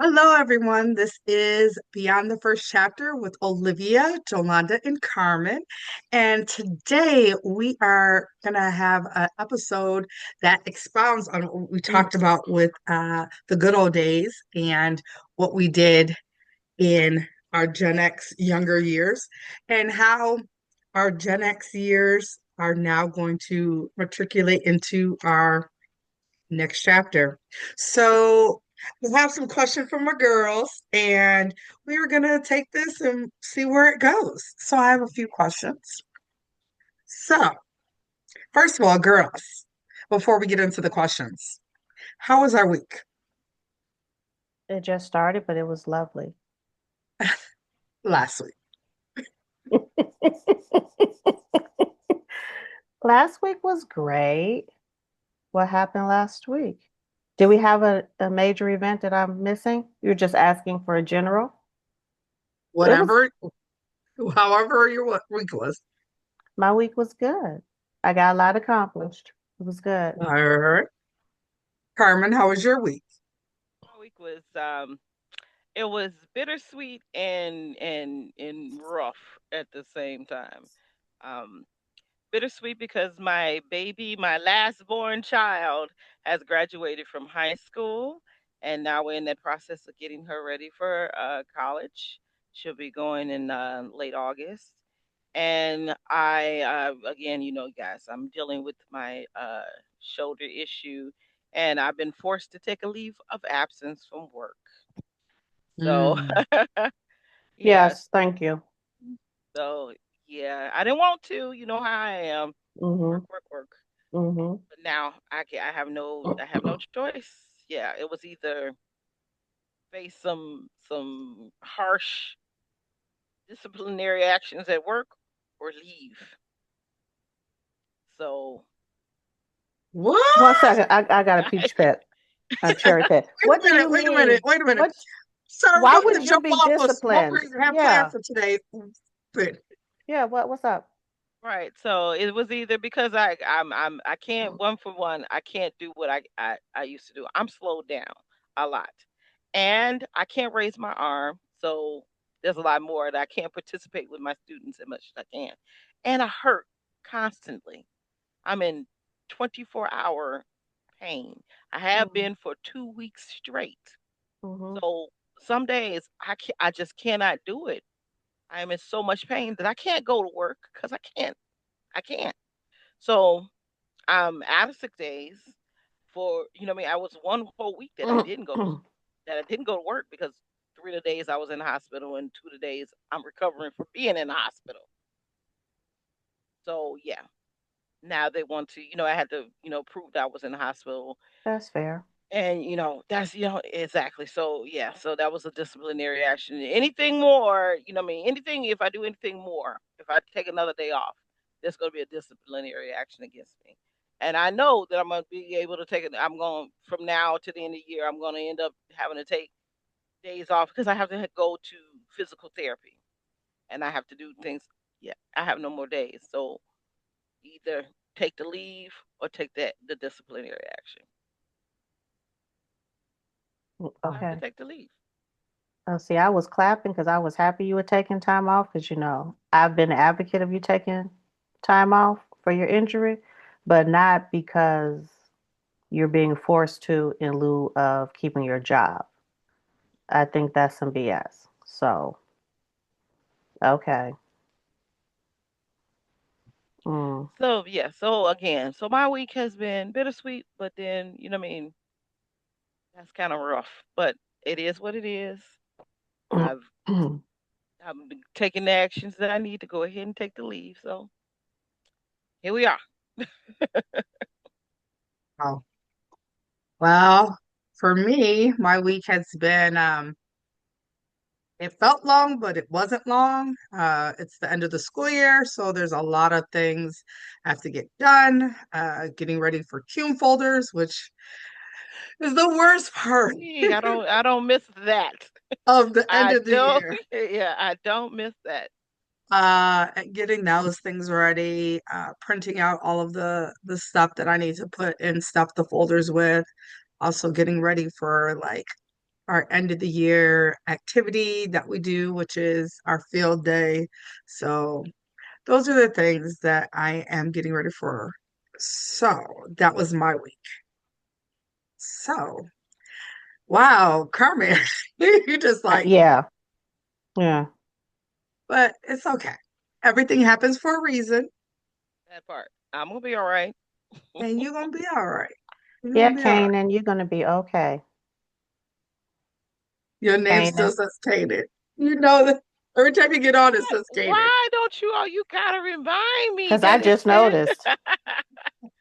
Hello, everyone. This is Beyond the First Chapter with Olivia, Jolanda, and Carmen. And today we are going to have an episode that expounds on what we talked about with the good old days and what we did in our Gen X younger years and how our Gen X years are now going to matriculate into our next chapter. So we'll have some questions from our girls, and we are going to take this and see where it goes. So I have a few questions. So, first of all, girls, before we get into the questions, how was our week It just started, but it was lovely. last week? Last week was great. What happened last week? Did we have a major event that I'm missing? You're just asking for a general? It was Whatever, however your week was. My week was good. I got a lot accomplished. It was good. All right. Carmen, how was your week? My week was it was bittersweet and rough at the same time. Um Bittersweet because my baby, my last born child, has graduated from high school, and now we're in that process of getting her ready for college. She'll be going in late August. And I again, guys, I'm dealing with my shoulder issue, and I've been forced to take a leave of absence from work. So, Mm. yeah. Yes, thank you. So, yeah, I didn't want to. You know how I am. Work, Mm-hmm. work, work. Mm-hmm. But now I have no choice. Yeah, it was either face some harsh disciplinary actions at work or leave. So, One What? second. I got a peach pit, a cherry pit. Wait What a do minute, you wait a minute, mean? wait a minute. What? So we're Why going to would you jump be off of what disciplined? we have planned Yeah. for today. But Yeah. What's up? right. So it was either because I can't one for one, I can't do what I used to do. I'm slowed down a lot. And I can't raise my arm. So there's a lot more that I can't participate with my students as much as I can. And I hurt constantly. I'm in 24-hour pain. I have Mm-hmm. been for 2 weeks straight. Mm-hmm. So some days I just cannot do it. I am in so much pain that I can't go to work because I can't. So I'm out of 6 days for what I mean. I was one whole week that I didn't go to work because 3 of the days I was in the hospital and 2 of the days I'm recovering from being in the hospital. So yeah, now they want to, I had to, prove that I was in the hospital. That's fair. And that's exactly. So yeah, so that was a disciplinary action. Anything more, I mean, anything if I do anything more, if I take another day off, there's going to be a disciplinary action against me. And I know that I'm going to be able to take it. I'm going from now to the end of the year. I'm going to end up having to take days off because I have to go to physical therapy and I have to do things. Yeah, I have no more days. So either take the leave or take the disciplinary action. So I have to Okay. take the leave. Oh, see, I was clapping because I was happy you were taking time off because, I've been an advocate of you taking time off for your injury, but not because you're being forced to in lieu of keeping your job. I think that's some BS. So, okay. Mm, So yeah, so again, so my week has been bittersweet, but then what I mean, that's kind of rough, but it is what it is. I've I've been taking the actions that I need to go ahead and take the leave. So here we are. oh, well, for me, my week has been it felt long, but it wasn't long. It's the end of the school year, so there's a lot of things I have to get done. Getting ready for Cume folders, which is the worst part Gee, I don't miss that. of the end I of the don't year. yeah, I don't miss that. Getting those things ready, printing out all of the stuff that I need to put and stuff the folders with. Also getting ready for like our end of the year activity that we do, which is our field day. So those are the things that I am getting ready for. So that was my week. So, wow, Carmen, you just like, Yeah, yeah. but it's okay. Everything happens for a reason, That part. I'm gonna be all right. and you're gonna be all right. You're Yeah, gonna be all right. Kanan, you're gonna be okay. Your name still Kanan. says Kanan. You know that every time you get on, it says Kanan. Why don't you all? You gotta remind me Because I that it just says. noticed.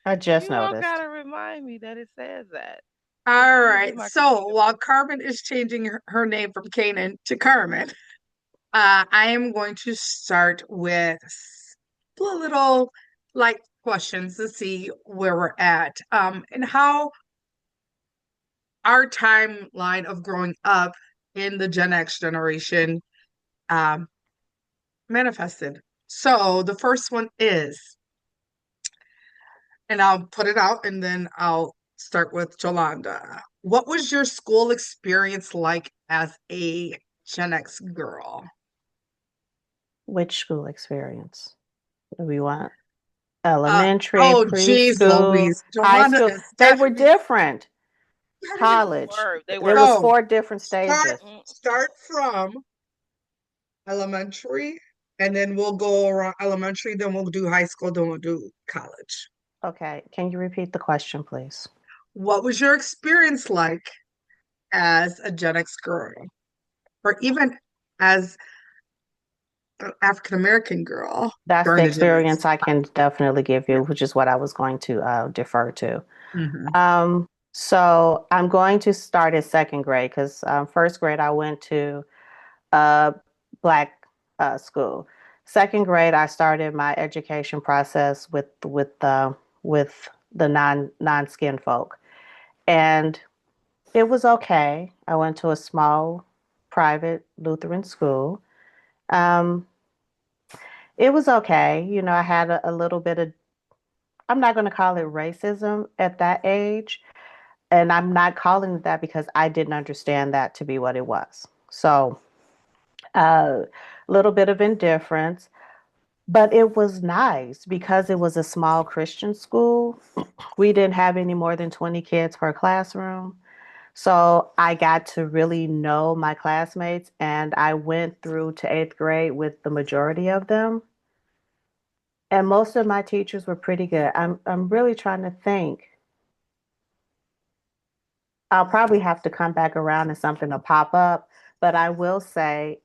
I just You all noticed. gotta remind me that it says that. All Let me get right. my So computer while back. Carmen is changing her name from Kanan to Carmen, I am going to start with a little like questions to see where we're at, and how our timeline of growing up in the Gen X generation um, manifested. So the first one is, and I'll put it out and then I'll start with Jolanda. What was your school experience like as a Gen X girl? Which school experience do we want? Uh, Elementary, oh, geez, preschool, Louise. high Jolanda school. is They were definitely, different. They College. were. They There were. was so four different start stages. Mm, start from elementary, and then we'll go around elementary, then we'll do high school, then we'll do college. Okay, can you repeat the question, please? What was your experience like as a Gen X girl, or even as an African American girl That's the during the Gen X? experience I can definitely give you, which is what I was going to defer to. Hmm. So I'm going to start at second grade because first grade I went to a black school. Second grade I started my education process with the non-skin folk, and it was okay. I went to a small private Lutheran school. Um, it was okay. You know, I had a little bit of, I'm not going to call it racism at that age. And I'm not calling it that because I didn't understand that to be what it was. So, a little bit of indifference, but it was nice because it was a small Christian school. We didn't have any more than 20 kids per classroom. So I got to really know my classmates, and I went through to eighth grade with the majority of them. And most of my teachers were pretty good. I'm really trying to think. I'll probably have to come back around and something will pop up, but I will say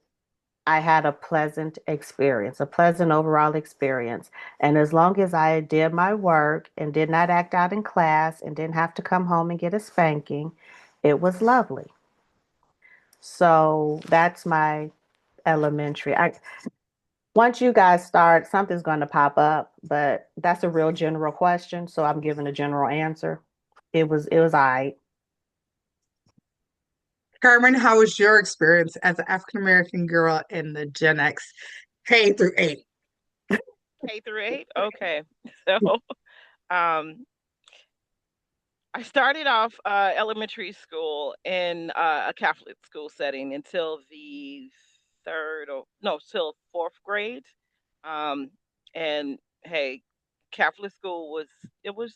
I had a pleasant experience, a pleasant overall experience. And as long as I did my work and did not act out in class and didn't have to come home and get a spanking, it was lovely. So that's my elementary. Once you guys start, something's going to pop up, but that's a real general question, so I'm giving a general answer. It was all right. Carmen, how was your experience as an African American girl in the Gen X K through 8? K through 8. Okay. So, um, I started off elementary school in a Catholic school setting until the third or no, till fourth grade. Um, and hey, Catholic school it was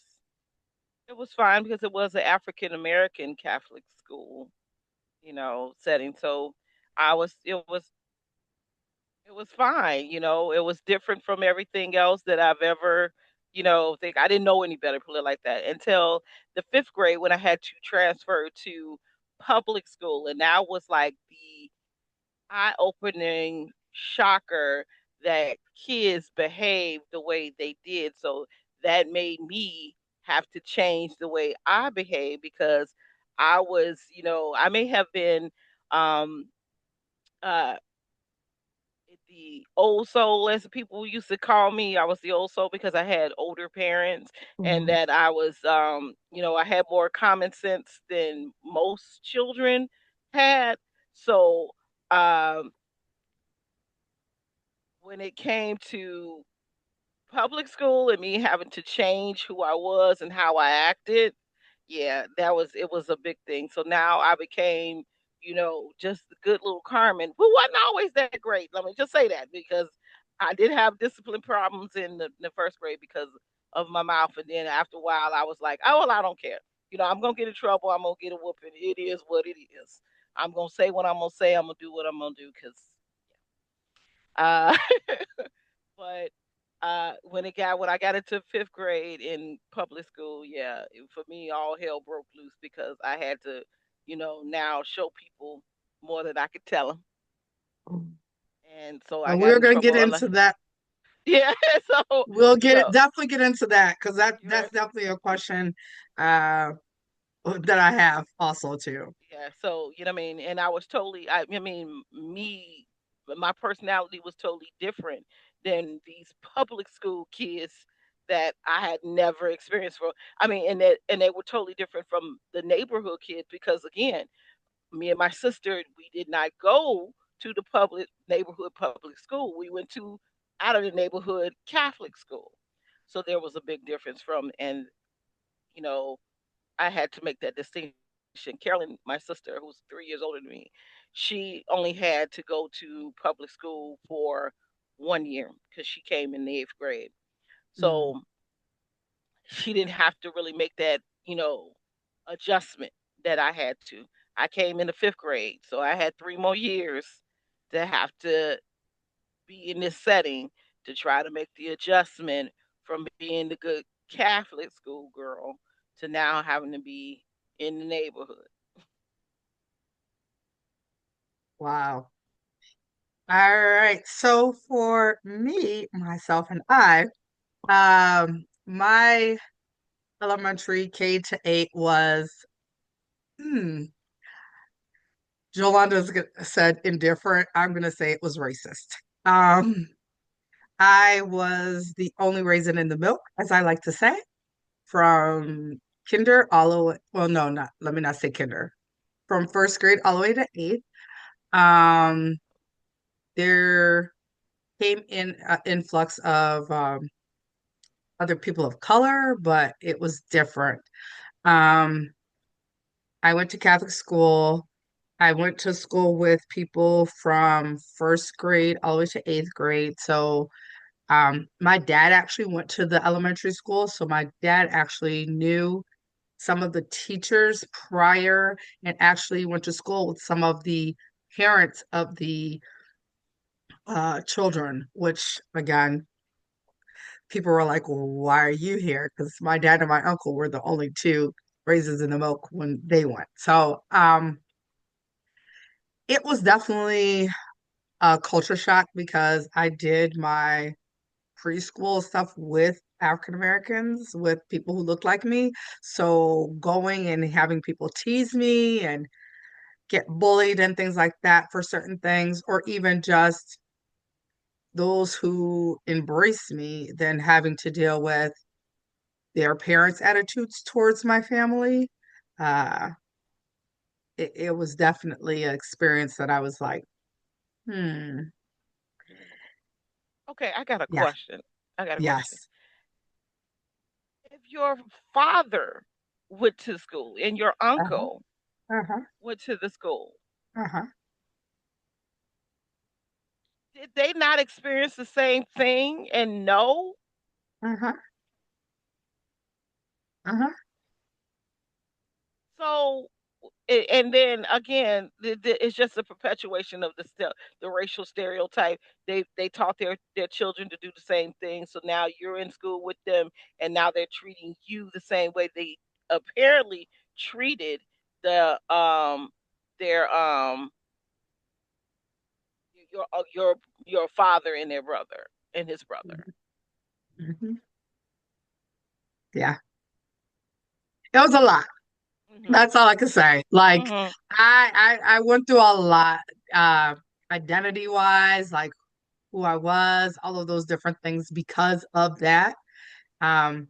it was fine because it was an African American Catholic school, setting. So I was it was fine, it was different from everything else that I've ever, think I didn't know any better, put it like that, until the fifth grade when I had to transfer to public school. And that was like the eye-opening shocker that kids behaved the way they did. So that made me have to change the way I behave because I was, I may have been um uh the old soul, as people used to call me. I was the old soul because I had older parents, and Mhm. that I was, I had more common sense than most children had. So, um, when it came to public school and me having to change who I was and how I acted, yeah, it was a big thing. So now I became just the good little Carmen, who wasn't always that great. Let me just say that because I did have discipline problems in the first grade because of my mouth. And then after a while, I was like, oh, well, I don't care. I'm going to get in trouble. I'm going to get a whooping. It is what it is. I'm going to say what I'm going to say. I'm going to do what I'm going to do because, uh, but when I got into fifth grade in public school, yeah, for me all hell broke loose because I had to, now show people more than I could tell them, and so I Well, got we're in gonna get trouble a lot. into that. Yeah, so We'll you know, definitely get into that because you're that's right. definitely a question uh that I have also too. Yeah, so you know what I mean, and I was totally, I mean, my personality was totally different than these public school kids that I had never experienced for. I mean, and they were totally different from the neighborhood kids because again, me and my sister, we did not go to the public neighborhood public school. We went to out of the neighborhood Catholic school. So there was a big difference from, and you know, I had to make that distinction. Carolyn, my sister, who's 3 years older than me, she only had to go to public school for 1 year because she came in the eighth grade. Mm. So she didn't have to really make that, adjustment that I had to. I came in the fifth grade, so I had 3 more years to have to be in this setting to try to make the adjustment from being the good Catholic school girl to now having to be in the neighborhood. Wow. All right. So for me, myself, and I, my elementary K to 8 was, hmm, said indifferent. I'm gonna say it was racist. Um, I was the only raisin in the milk, as I like to say, from kinder all the way. Well, no, not let me not say kinder. From first grade all the way to eighth. Um, there came in an influx of other people of color, but it was different. Um, I went to Catholic school. I went to school with people from first grade all the way to eighth grade. So my dad actually went to the elementary school. So my dad actually knew some of the teachers prior and actually went to school with some of the parents of the children, which again, people were like, well, why are you here? Because my dad and my uncle were the only two raisins in the milk when they went. So it was definitely a culture shock because I did my preschool stuff with African Americans, with people who looked like me. So going and having people tease me and get bullied and things like that for certain things, or even just those who embrace me, then having to deal with their parents' attitudes towards my family. Uh, it was definitely an experience that I was like, hmm, Okay, I got a yeah, question. I got a question. yes, If your father went to school and your uh-huh, uncle uh-huh, went to the school, uh-huh, did they not experience the same thing and know? uh-huh, uh-huh, So, and then again, it's just a perpetuation of the racial stereotype. They taught their children to do the same thing. So now you're in school with them, and now they're treating you the same way they apparently treated the their your uh, your your father and their brother and his brother. mhm. Yeah, it was a lot. Mhm. That's all I can say. Like Mhm. I went through a lot, uh, identity wise, like who I was, all of those different things because of that. Um,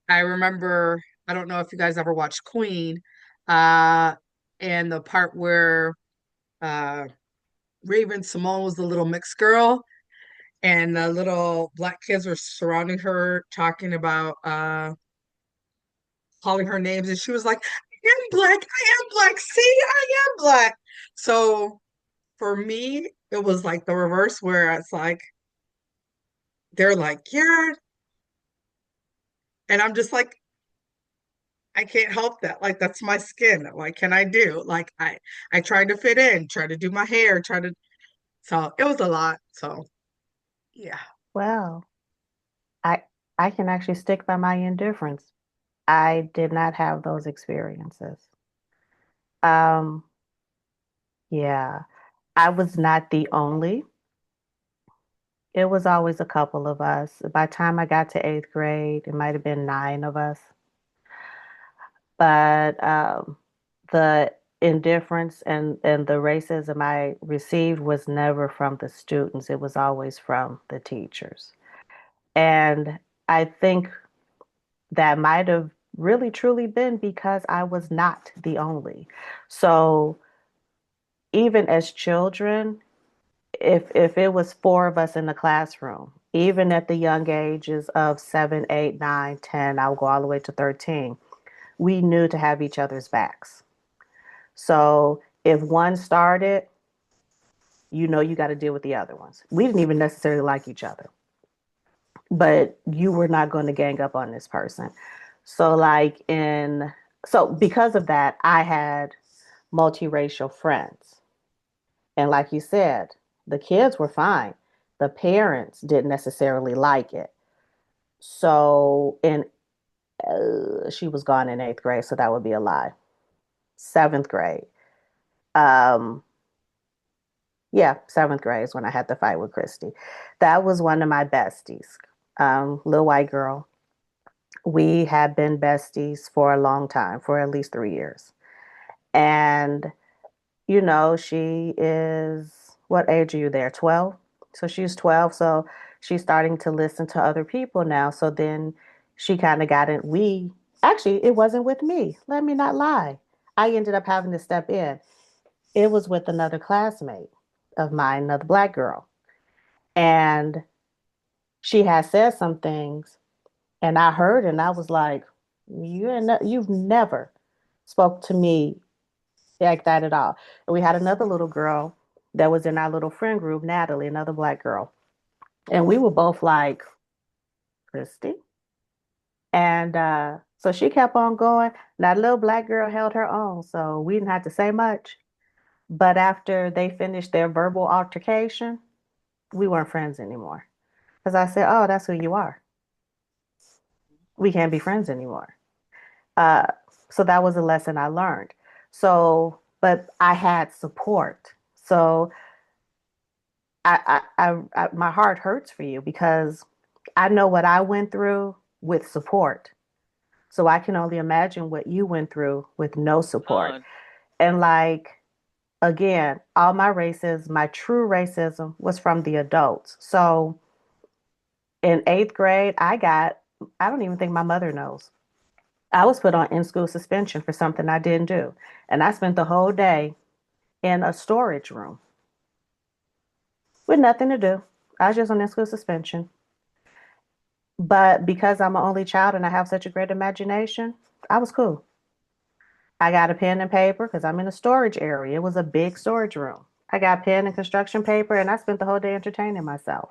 I remember, I don't know if you guys ever watched Queen, uh, and the part where uh Raven Simone was the little mixed girl, and the little black kids were surrounding her, talking about calling her names, and she was like, am black. I am black. See, I am black. So for me, it was like the reverse where it's like they're like, yeah, and I'm just like, I can't help that. Like that's my skin. What can I do? Like I tried to fit in, try to do my hair, try to so it was a lot. So yeah. Well, I I can actually stick by my indifference. I did not have those experiences. Um, yeah, I was not the only. It was always a couple of us. By the time I got to eighth grade, it might have been nine of us. But the indifference and the racism I received was never from the students. It was always from the teachers. And I think that might have really truly been because I was not the only. So even as children, if it was four of us in the classroom, even at the young ages of 7, 8, 9, 10, I'll go all the way to 13, we knew to have each other's backs. So if one started, you know you got to deal with the other ones. We didn't even necessarily like each other, but you were not going to gang up on this person. So because of that, I had multiracial friends. And like you said, the kids were fine. The parents didn't necessarily like it. So, and she was gone in eighth grade, so that would be a lie. Seventh grade. Um, yeah, seventh grade is when I had the fight with Christy. That was one of my besties, little white girl. We had been besties for a long time, for at least 3 years. And she is, what age are you there? 12? So she's 12. So she's starting to listen to other people now. So then she kind of got it. Actually, it wasn't with me. Let me not lie. I ended up having to step in. It was with another classmate of mine, another black girl. And she had said some things, and I heard, and I was like, you've never spoke to me like that at all. And we had another little girl that was in our little friend group, Natalie, another black girl. And we were both like, Christy. And so she kept on going. That little black girl held her own, so we didn't have to say much. But after they finished their verbal altercation, we weren't friends anymore. Because I said, oh, that's who you are. We can't be friends anymore. Uh, so that was a lesson I learned. So, but I had support. So my heart hurts for you because I know what I went through with support. So I can only imagine what you went through with no support. On. And like, again, all my racism, my true racism was from the adults. So in eighth grade, I don't even think my mother knows. I was put on in school suspension for something I didn't do. And I spent the whole day in a storage room with nothing to do. I was just on in school suspension. But because I'm an only child and I have such a great imagination, I was cool. I got a pen and paper because I'm in a storage area. It was a big storage room. I got pen and construction paper and I spent the whole day entertaining myself.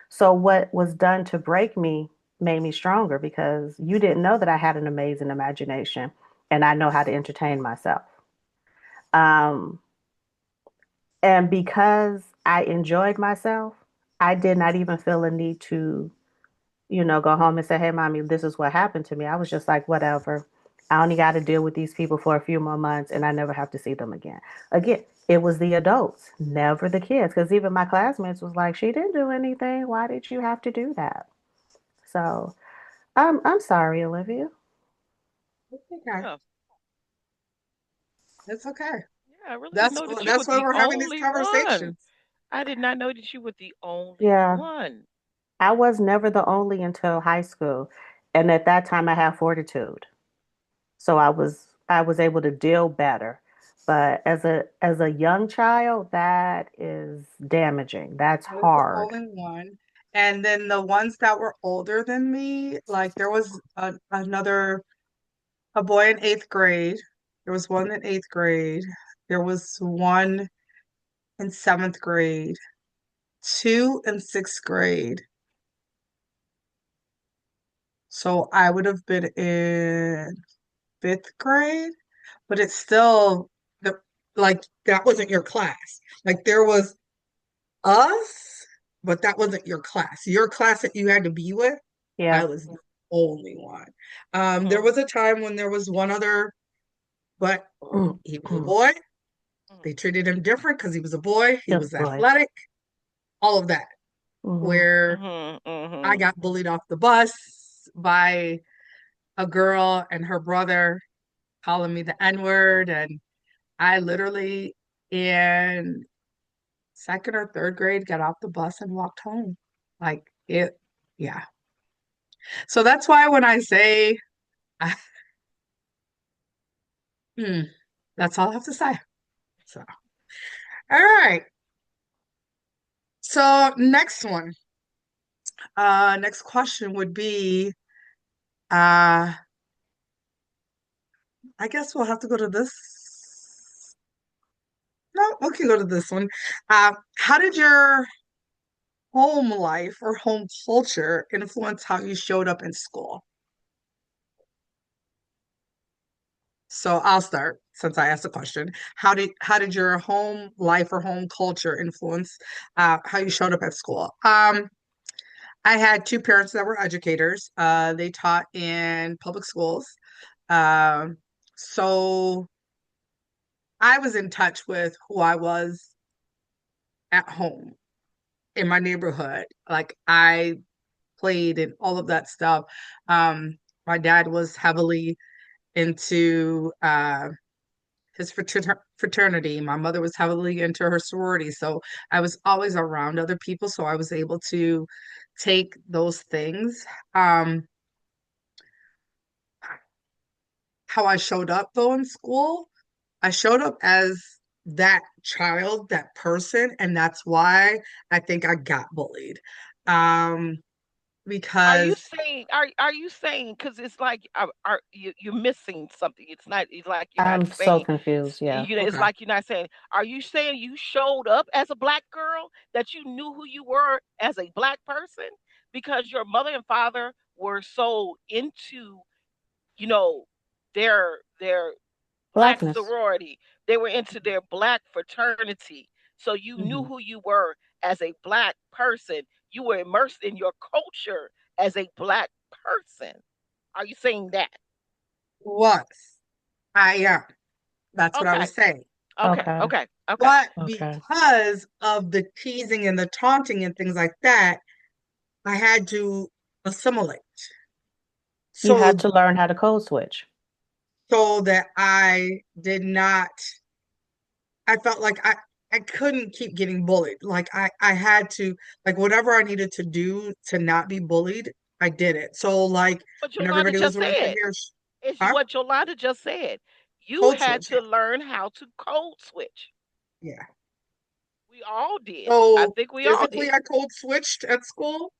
So what was done to break me made me stronger because you didn't know that I had an amazing imagination and I know how to entertain myself. Um, and because I enjoyed myself, I did not even feel a need to go home and say, hey, mommy, this is what happened to me. I was just like, whatever. I only got to deal with these people for a few more months and I never have to see them again. Again, it was the adults, never the kids. Because even my classmates was like, she didn't do anything. Why did you have to do that? So I'm sorry, Olivia. It's okay. Yeah. It's okay. Yeah, I really didn't That's know that you were that's why the we're having these only one. conversations. I did not know that you were the only Yeah, one. I was never the only until high school. And at that time, I had fortitude. So I was able to deal better. But as a young child, that is damaging. That's I was the hard. only one. And then the ones that were older than me, like there was another a boy in eighth grade. There was one in eighth grade. There was one in seventh grade, two in sixth grade. So I would have been in fifth grade, but it's still the like that wasn't your class. Like there was us, but that wasn't your class. Your class that you had to be with, I Yeah. was the only one. There Mhm. was a time when there was one other, but he was a boy. Mhm. They treated him different because he was a boy. He Just was boys. athletic, all of that. Hmm. Where Mhm. I Mhm. got bullied off the bus by a girl and her brother calling me the N-word. And I literally, in second or third grade, got off the bus and walked home. Like it, yeah. So that's why when I say, hmm, that's all I have to say. So, all right. So next one, next question would be, uh, I guess we'll have to go to this. No, we can go to this one. How did your home life or home culture influence how you showed up in school? So I'll start since I asked the question. How did your home life or home culture influence how you showed up at school? I had two parents that were educators. They taught in public schools. Um, so I was in touch with who I was at home in my neighborhood. Like I played and all of that stuff. My dad was heavily into his fraternity. My mother was heavily into her sorority. So I was always around other people. So I was able to take those things. Um, how I showed up though in school, I showed up as that child, that person, and that's why I think I got bullied. Um, Are you because saying are you saying because it's like are you you're missing something? It's not it's like you're not I'm so saying confused. Yeah. it's okay, like you're not saying. Are you saying you showed up as a black girl that you knew who you were as a black person because your mother and father were so into you know their black Blackness. sorority. They were into their black fraternity. So you knew mhm. who you were as a black person. You were immersed in your culture as a black person. Are you saying that? Was I am. That's what I Okay. was saying. Okay. Okay. Okay. Okay. But Okay. because of the teasing and the taunting and things like that, I had to assimilate. You had So to learn how to code switch. so that I did not, I felt like I couldn't keep getting bullied. Like I had to, like whatever I needed to do to not be bullied, I did it. So like What when Yolanda everybody was just raising their said. hair, It's huh? what Yolanda just said. You Code had switching. to learn how to code switch. Yeah. We all did. I So think we all physically did. I code switched at school.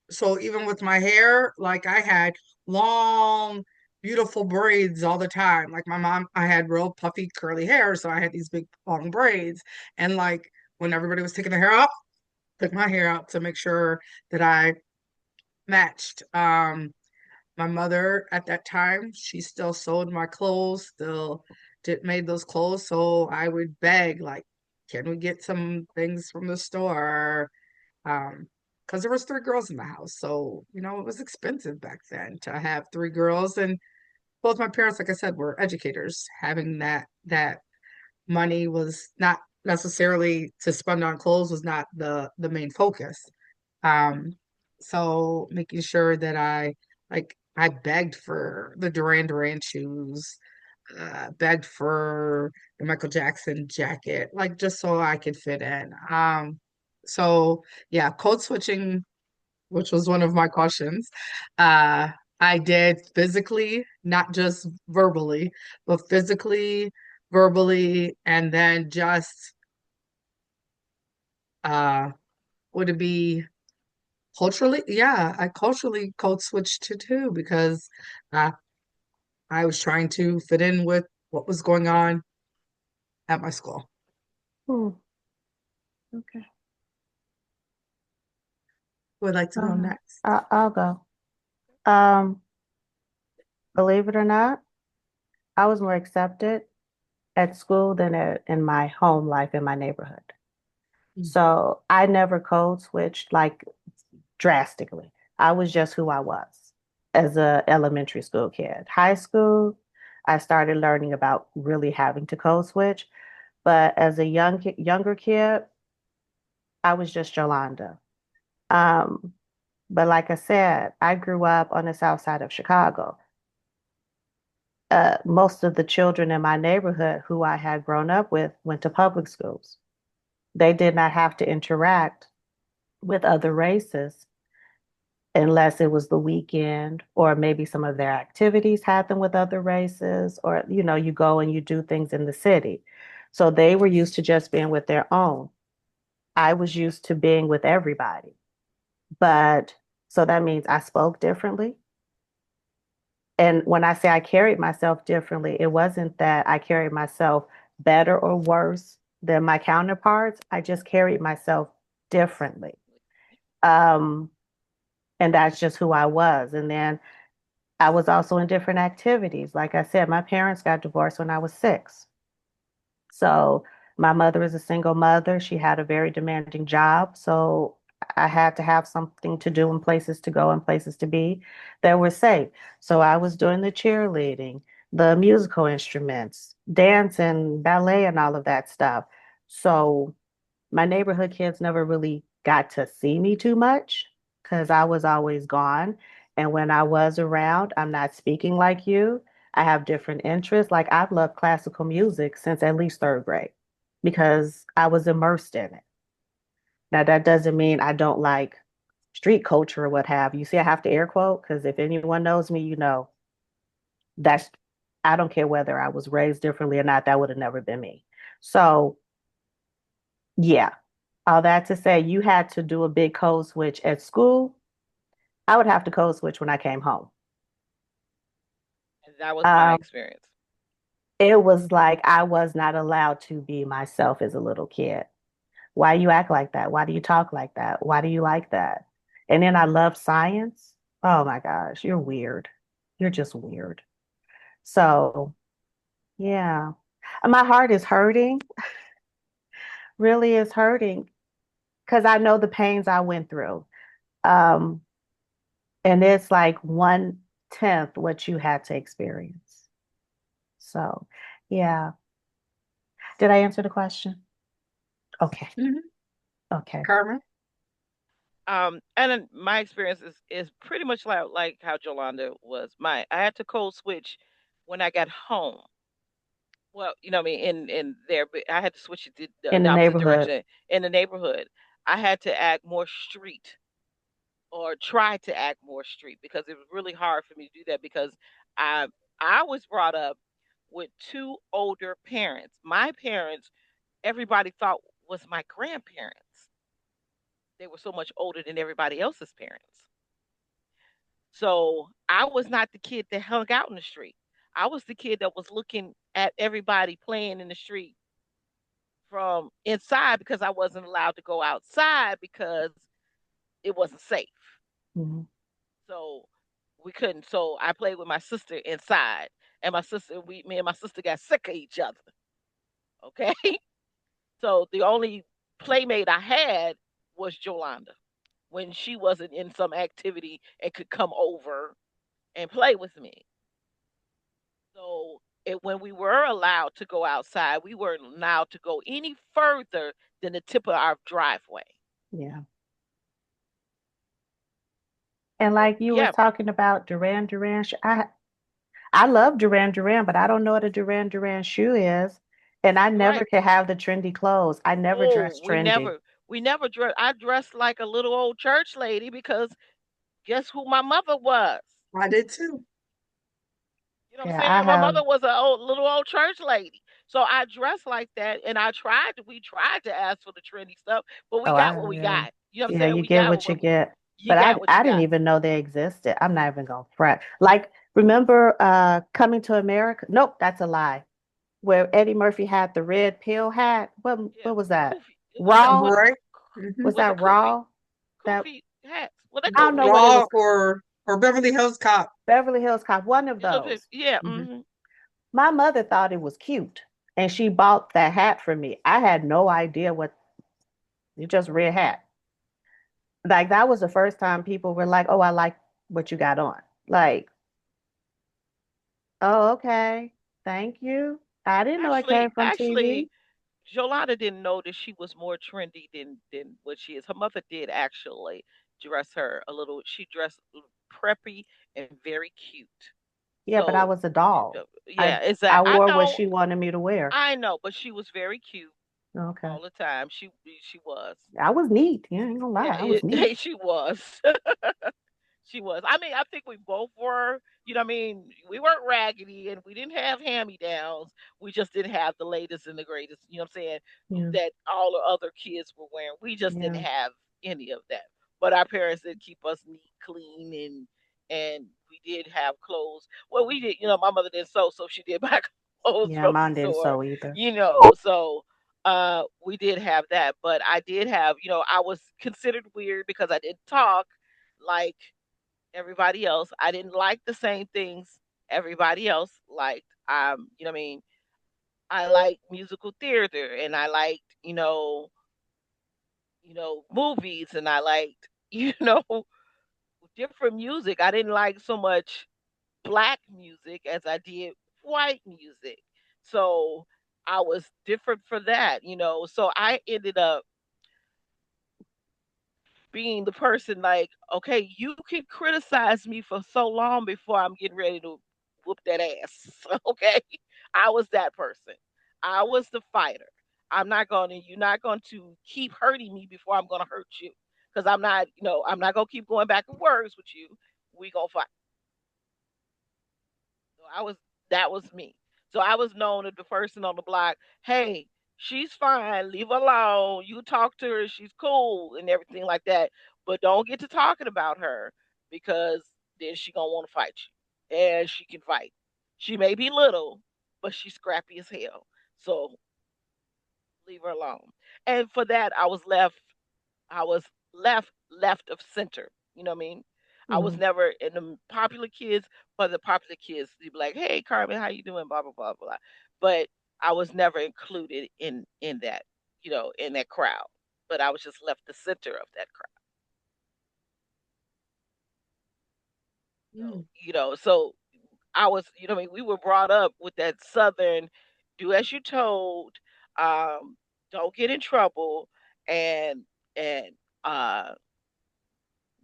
So even with my hair, like I had long, beautiful braids all the time. Like my mom, I had real puffy, curly hair, so I had these big long braids. And like when everybody was taking their hair out, took my hair out to make sure that I matched. My mother at that time, she still sewed my clothes, still did made those clothes. So I would beg, like, can we get some things from the store? Because there was three girls in the house. So, it was expensive back then to have three girls. And both my parents, like I said, were educators. Having that money was not necessarily to spend on clothes was not the main focus. Um, so making sure that I begged for the Duran Duran shoes, begged for the Michael Jackson jacket, like just so I could fit in. So yeah, code switching, which was one of my questions. Uh, I did physically, not just verbally, but physically, verbally, and then just uh would it be culturally? Yeah, I culturally code switched to too because uh I was trying to fit in with what was going on at my school. Hmm. Okay. Who would like to go next? I'll go. Um, Believe it or not, I was more accepted at school than in my home life in my neighborhood. Mm. So I never code switched like drastically. I was just who I was as a elementary school kid. High school, I started learning about really having to code switch. But as a younger kid, I was just Yolanda. Um, but like I said, I grew up on the south side of Chicago. Most of the children in my neighborhood who I had grown up with went to public schools. They did not have to interact with other races unless it was the weekend or maybe some of their activities happen with other races or you go and you do things in the city. So they were used to just being with their own. I was used to being with everybody. But so that means I spoke differently. And when I say I carried myself differently, it wasn't that I carried myself better or worse than my counterparts. I just carried myself differently. Um, and that's just who I was. And then I was also in different activities. Like I said, my parents got divorced when I was 6. So my mother is a single mother. She had a very demanding job. So I had to have something to do and places to go and places to be that were safe. So I was doing the cheerleading, the musical instruments, dance and ballet and all of that stuff. So my neighborhood kids never really got to see me too much because I was always gone. And when I was around, I'm not speaking like you. I have different interests. Like I've loved classical music since at least third grade because I was immersed in it. Now, that doesn't mean I don't like street culture or what have you. See, I have to air quote because if anyone knows me, that's, I don't care whether I was raised differently or not, that would have never been me. So, yeah, all that to say, you had to do a big code switch at school. I would have to code switch when I came home. And that was my Um, experience. it was like I was not allowed to be myself as a little kid. Why you act like that? Why do you talk like that? Why do you like that? And then I love science. Oh my gosh, you're weird. You're just weird. So, yeah. My heart is hurting, really is hurting because I know the pains I went through. Um, and it's like 1/10 what you had to experience. So, yeah. Did I answer the question? Okay. Mhm. Okay. Carmen? And then my experience is pretty much like how Jolanda was. I had to code switch when I got home. Well, I mean, in there, but I had to switch it In the the opposite neighborhood. direction in the neighborhood. I had to act more street or try to act more street because it was really hard for me to do that because I I was brought up with two older parents. My parents, everybody thought was my grandparents. They were so much older than everybody else's parents. So I was not the kid that hung out in the street. I was the kid that was looking at everybody playing in the street from inside because I wasn't allowed to go outside because it wasn't safe. Mhm. So we couldn't. So I played with my sister inside, and me and my sister got sick of each other. Okay, so the only playmate I had was Jolanda when she wasn't in some activity and could come over and play with me. So when we were allowed to go outside, we weren't allowed to go any further than the tip of our driveway. Yeah. And So like you was yeah, talking about Duran Duran, I love Duran Duran, but I don't know what a Duran Duran shoe is. And I never right. could have the trendy clothes. I never Oh, dress trendy. we never dress. I dressed like a little old church lady because guess who my mother was? I did too. You know what I'm Yeah, I saying? My have. mother was a little old church lady. So I dressed like that and we tried to ask for the trendy stuff, but we Oh, got what we yeah. got. You know what I'm Yeah, saying? you We get got what you what get. you But got what you I didn't got. even know they existed. I'm not even gonna front. Like Remember Coming to America? Nope, that's a lie. Where Eddie Murphy had the red pill hat. Yeah, What was that? kufi. It was I'm Raw? right. Hmm. Was was it that kufi Raw? That kufi hats? Well, they I could don't know be. what it Raw was. or Beverly Hills Cop. Beverly Hills Cop, one of It looked like, those. yeah. Hmm. My mother thought it was cute, and she bought that hat for me. I had no idea what it just red hat. Like that was the first time people were like, "Oh, I like what you got on." Like, oh, okay, thank you. I didn't know it Actually, came from actually, TV. Jolanda didn't know that she was more trendy than what she is. Her mother did actually dress her a little. She dressed preppy and very cute. Yeah, but I So, was a doll. yeah, I exactly. wore what she wanted me to wear. I know, but she was very cute Okay, all the time. She was. I was neat. Yeah, I ain't gonna lie, Yeah, I was neat. she was. She was. I mean, I think we both were. You know, what I mean, we weren't raggedy and we didn't have hand me downs. We just didn't have the latest and the greatest. You know what I'm saying? Yeah, That all the other kids were wearing. We just didn't yeah. have any of that. But our parents did keep us neat, clean, and we did have clothes. Well, we did. You know, my mother didn't sew, so she did buy clothes Yeah, from the mine didn't store. sew either. You know, so we did have that. But I did have. You know, I was considered weird because I didn't talk like everybody else. I didn't like the same things everybody else liked. You know what I mean? I liked musical theater and I liked, movies and I liked, different music. I didn't like so much black music as I did white music. So I was different for that. So I ended up being the person like, okay, you can criticize me for so long before I'm getting ready to whoop that ass. Okay. I was that person. I was the fighter. You're not going to keep hurting me before I'm going to hurt you. Because I'm not going to keep going back and words with you. We going to fight. So that was me. So I was known as the person on the block. Hey, she's fine. Leave her alone. You talk to her. She's cool and everything like that. But don't get to talking about her because then she gonna want to fight you, and she can fight. She may be little, but she's scrappy as hell. So leave her alone. And for that, I was left of center. You know what I mean? I was Mm, never in the popular kids, but the popular kids they'd be like, "Hey, Carmen, how you doing?" Blah blah blah blah. But I was never included in that, in that crowd. But I was just left the center of that crowd. Mm. So I was, what I mean, we were brought up with that Southern, do as you told, um, don't get in trouble, and and uh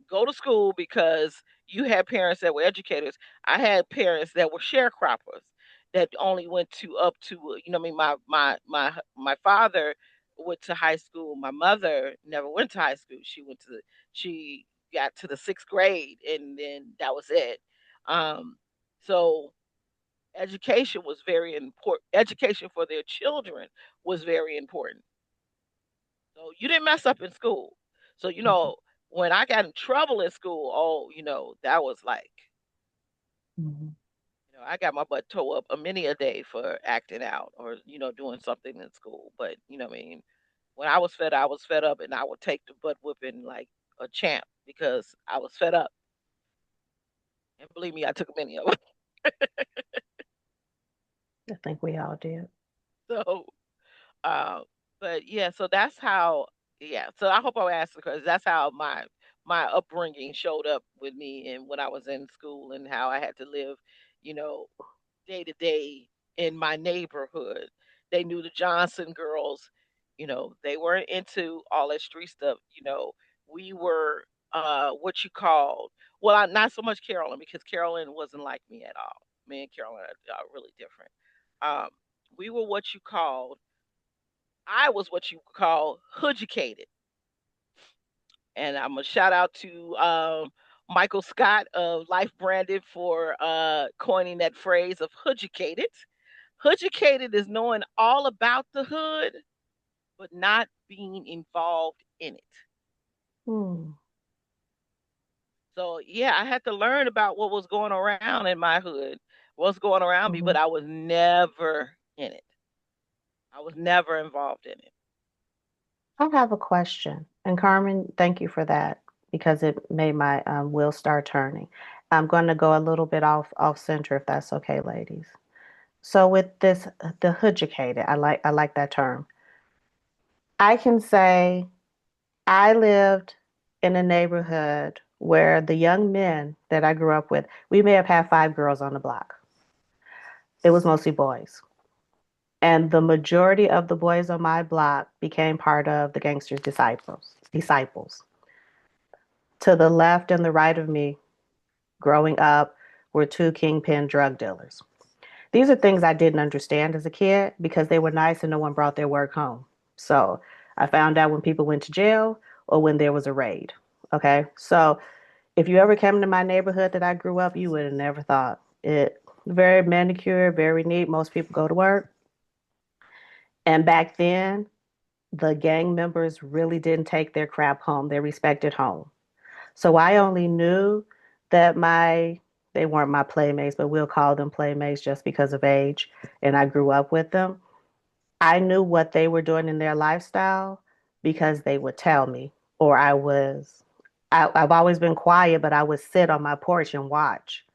go to school because you had parents that were educators. I had parents that were sharecroppers that only went to up to I mean my father went to high school. My mother never went to high school. She got to the 6th grade and then that was it. Um so education was very important. Education for their children was very important. So you didn't mess up in school. So, mhm, when I got in trouble in school, oh, that was like, mhm. I got my butt tore up a many a day for acting out or, doing something in school. But, what I mean, when I was fed up and I would take the butt whipping like a champ because I was fed up. And believe me, I took many of them. I think we all did. So, Uh, but yeah, so that's how. Yeah, so I hope I answered because that's how my upbringing showed up with me, and when I was in school, and how I had to live, you know, day to day in my neighborhood. They knew the Johnson girls. They weren't into all that street stuff. We were what you called. Well, not so much Carolyn because Carolyn wasn't like me at all. Me and Carolyn are really different. Um, we were what you called I was what you call hoodjucated. And I'm gonna shout out to Michael Scott of Life Branded for coining that phrase of hoodjucated. Hoodjucated is knowing all about the hood, but not being involved in it. Hmm. So yeah, I had to learn about what was going around in my hood, what's going around me, Hmm. but I was never in it. I was never involved in it. I have a question. And Carmen, thank you for that because it made my wheel start turning. I'm going to go a little bit off center if that's okay, ladies. So with this, the educated, I like that term. I can say I lived in a neighborhood where the young men that I grew up with, we may have had 5 girls on the block. It was mostly boys. And the majority of the boys on my block became part of the gangsters' disciples. To the left and the right of me, growing up, were 2 kingpin drug dealers. These are things I didn't understand as a kid because they were nice and no one brought their work home. So I found out when people went to jail or when there was a raid. Okay. So if you ever came to my neighborhood that I grew up, you would have never thought it. Very manicured, very neat. Most people go to work. And back then, the gang members really didn't take their crap home. They respected home. So I only knew that they weren't my playmates, but we'll call them playmates just because of age. And I grew up with them. I knew what they were doing in their lifestyle because they would tell me, or I've always been quiet, but I would sit on my porch and watch.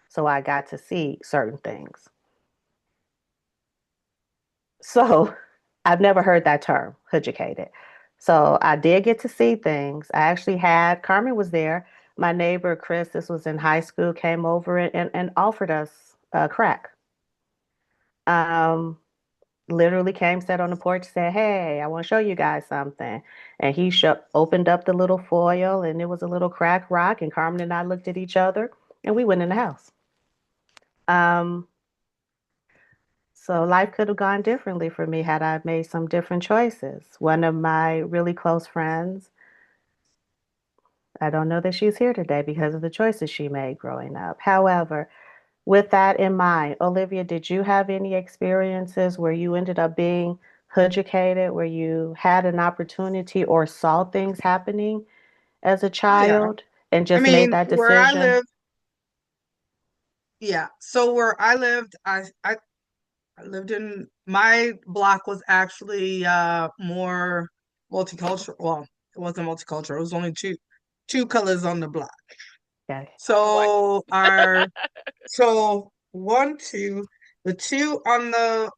So I got to see certain things. So I've never heard that term, educated. So I did get to see things. I actually had, Carmen was there. My neighbor, Chris, this was in high school, came over and offered us crack. Um, Literally came, sat on the porch, said, "Hey, I want to show you guys something." And opened up the little foil, and it was a little crack rock. And Carmen and I looked at each other, and we went in the house. Um, so life could have gone differently for me had I made some different choices. One of my really close friends, I don't know that she's here today because of the choices she made growing up. However, with that in mind, Olivia, did you have any experiences where you ended up being educated, where you had an opportunity or saw things happening as a Oh yeah. child and I just made mean, that where I decision? live, yeah. So where I lived, I lived in my block was actually more multicultural. Well, it wasn't multicultural. It was only two colors on the block. Okay. What? So one, two, the two on the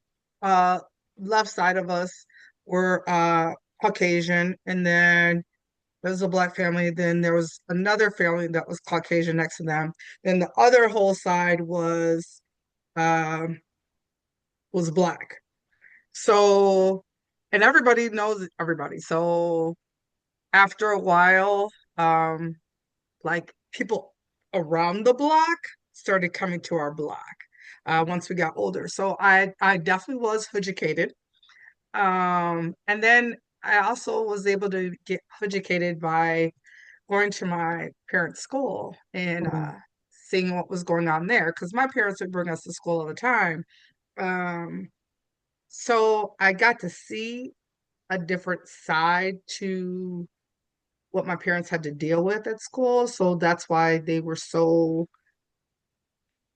uh left side of us were Caucasian, and then there was a black family. Then there was another family that was Caucasian next to them. Then the other whole side um was black. So, and everybody knows everybody. So after a while, um, like people around the block started coming to our block once we got older. So I definitely was educated. And then I also was able to get educated by going to my parents' school and Mm, seeing what was going on there because my parents would bring us to school all the time. Um, so I got to see a different side to what my parents had to deal with at school. So that's why they were so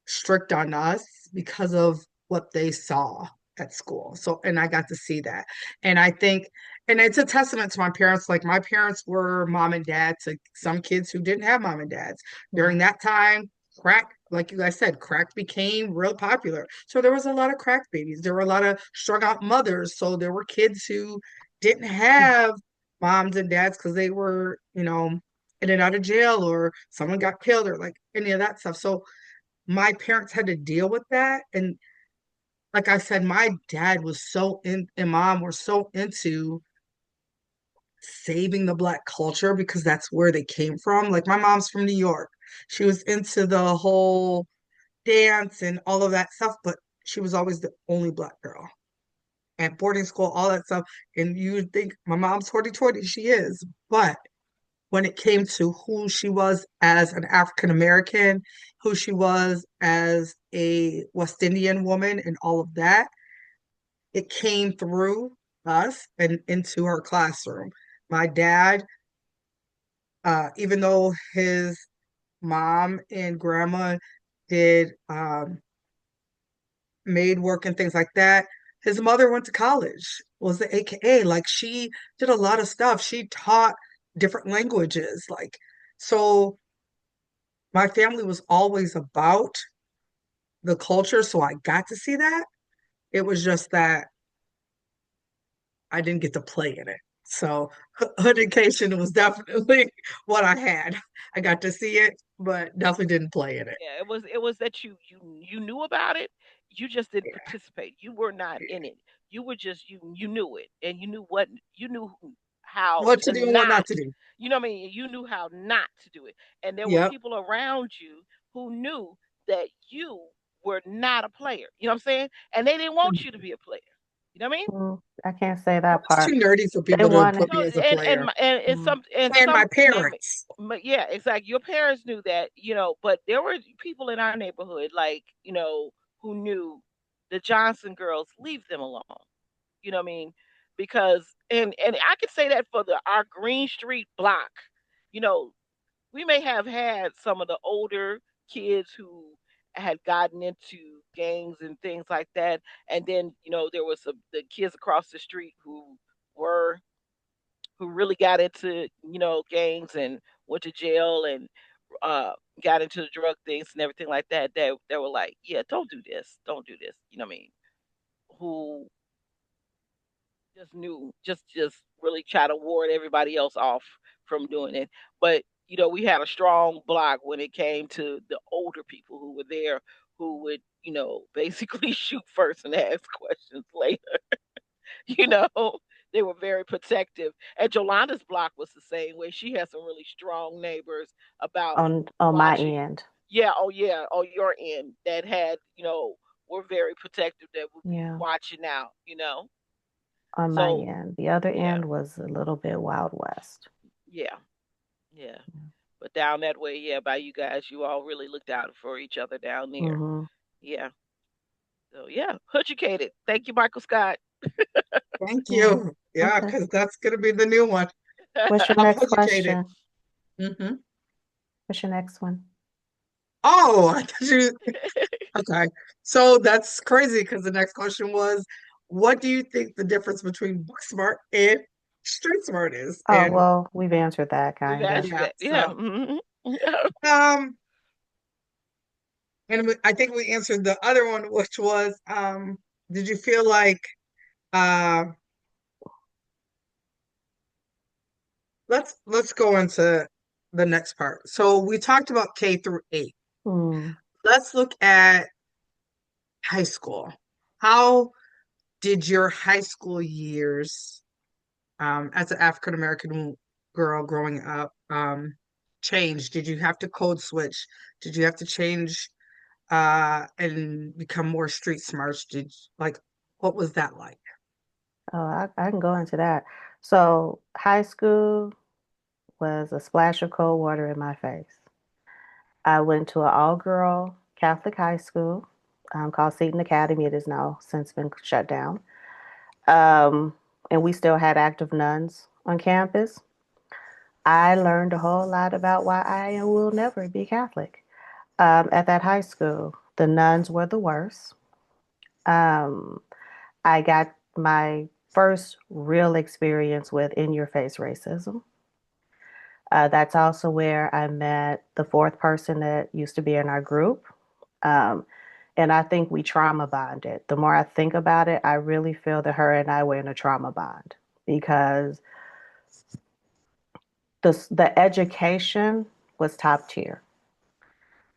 strict on us because of what they saw at school. So, and I got to see that. And I think, and it's a testament to my parents. Like, my parents were mom and dad to some kids who didn't have mom and dads. mm, During that time, crack, like you guys said, crack became real popular. So there was a lot of crack babies. There were a lot of strung out mothers. So there were kids who didn't mm, have moms and dads because they were, in and out of jail or someone got killed or like any of that stuff. So my parents had to deal with that. And like I said, my dad was so in and mom were so into saving the black culture because that's where they came from. Like my mom's from New York. She was into the whole dance and all of that stuff, but she was always the only black girl at boarding school, all that stuff. And you would think my mom's 40-20, she is. But when it came to who she was as an African American, who she was as a West Indian woman, and all of that, it came through us and into her classroom. My dad, even though mom and grandma did maid work and things like that. His mother went to college, was the AKA. Like she did a lot of stuff. She taught different languages. Like, so my family was always about the culture, so I got to see that. It was just that I didn't get to play in it. So Hood Education was definitely what I had. I got to see it, but definitely didn't play in it. Yeah, it was that you knew about it, you just didn't participate. You were not in it. You were just you knew it, and you knew how What to to do and what not. not to do. You know what I mean? You knew how not to do it, and there were Yep. people around you who knew that you were not a player. You know what I'm saying? And they didn't want you to be a player. You know what I mean? I can't say I that was too part. nerdy for They people to wanted. put No, me as a and player. Mm, and And my some name it. parents. But yeah, exactly. Your parents knew that, but there were people in our neighborhood, like, who knew the Johnson girls, leave them alone. You know what I mean? Because and I could say that for the our Green Street block. You know, we may have had some of the older kids who had gotten into gangs and things like that, and then there was the kids across the street were who really got into gangs and went to jail and uh got into the drug things and everything like that. They were like, yeah, don't do this. You know what I mean? Who just knew, just really try to ward everybody else off from doing it. But we had a strong block when it came to the older people who were there, who would basically shoot first and ask questions later. you know they were very protective, and Jolanda's block was the same way. She had some really strong neighbors about on my watching. end. Yeah, oh yeah, on your end, that had were very protective, that would be Yeah, watching out. on my So end. The other yeah, end was a little bit Wild West. yeah, yeah. But down that way, yeah, by you guys, you all really looked out for each other down there. Mm-hmm. Yeah. So yeah, educated. Thank you, Michael Scott. Thank Yeah. you. Yeah, Okay. because that's going to be the new one. What's your I'm next educated. question? Hmm. What's your next one? Oh, I thought you. Okay. So that's crazy because the next question was, what do you think the difference between book smart and street smart is? Oh, And well, we've answered that We've kind of. answered yeah, that. Yeah. so Yeah. um, and I think we answered the other one, which was did you feel like uh, let's go into the next part. So we talked about K through 8. Hmm. Let's look at high school. How did your high school years, as an African American girl growing up, change? Did you have to code switch? Did you have to change and become more street smart? Like what was that like? Oh, I can go into that. So, high school was a splash of cold water in my face. I went to an all-girl Catholic high school called Seton Academy. It has now since been shut down. Um, and we still had active nuns on campus. I learned a whole lot about why I will never be Catholic. At that high school, the nuns were the worst. Um, I got my first real experience with in your face racism. That's also where I met the fourth person that used to be in our group. Um, and I think we trauma bonded. The more I think about it, I really feel that her and I were in a trauma bond because the education was top tier.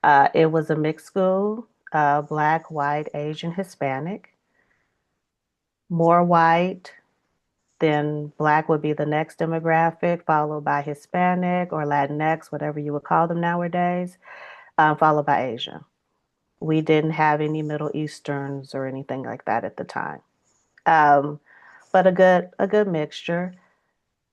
It was a mixed school, black, white, Asian, Hispanic. More white, then black would be the next demographic, followed by Hispanic or Latinx, whatever you would call them nowadays, followed by Asian. We didn't have any Middle Easterns or anything like that at the time. Um, but a good mixture.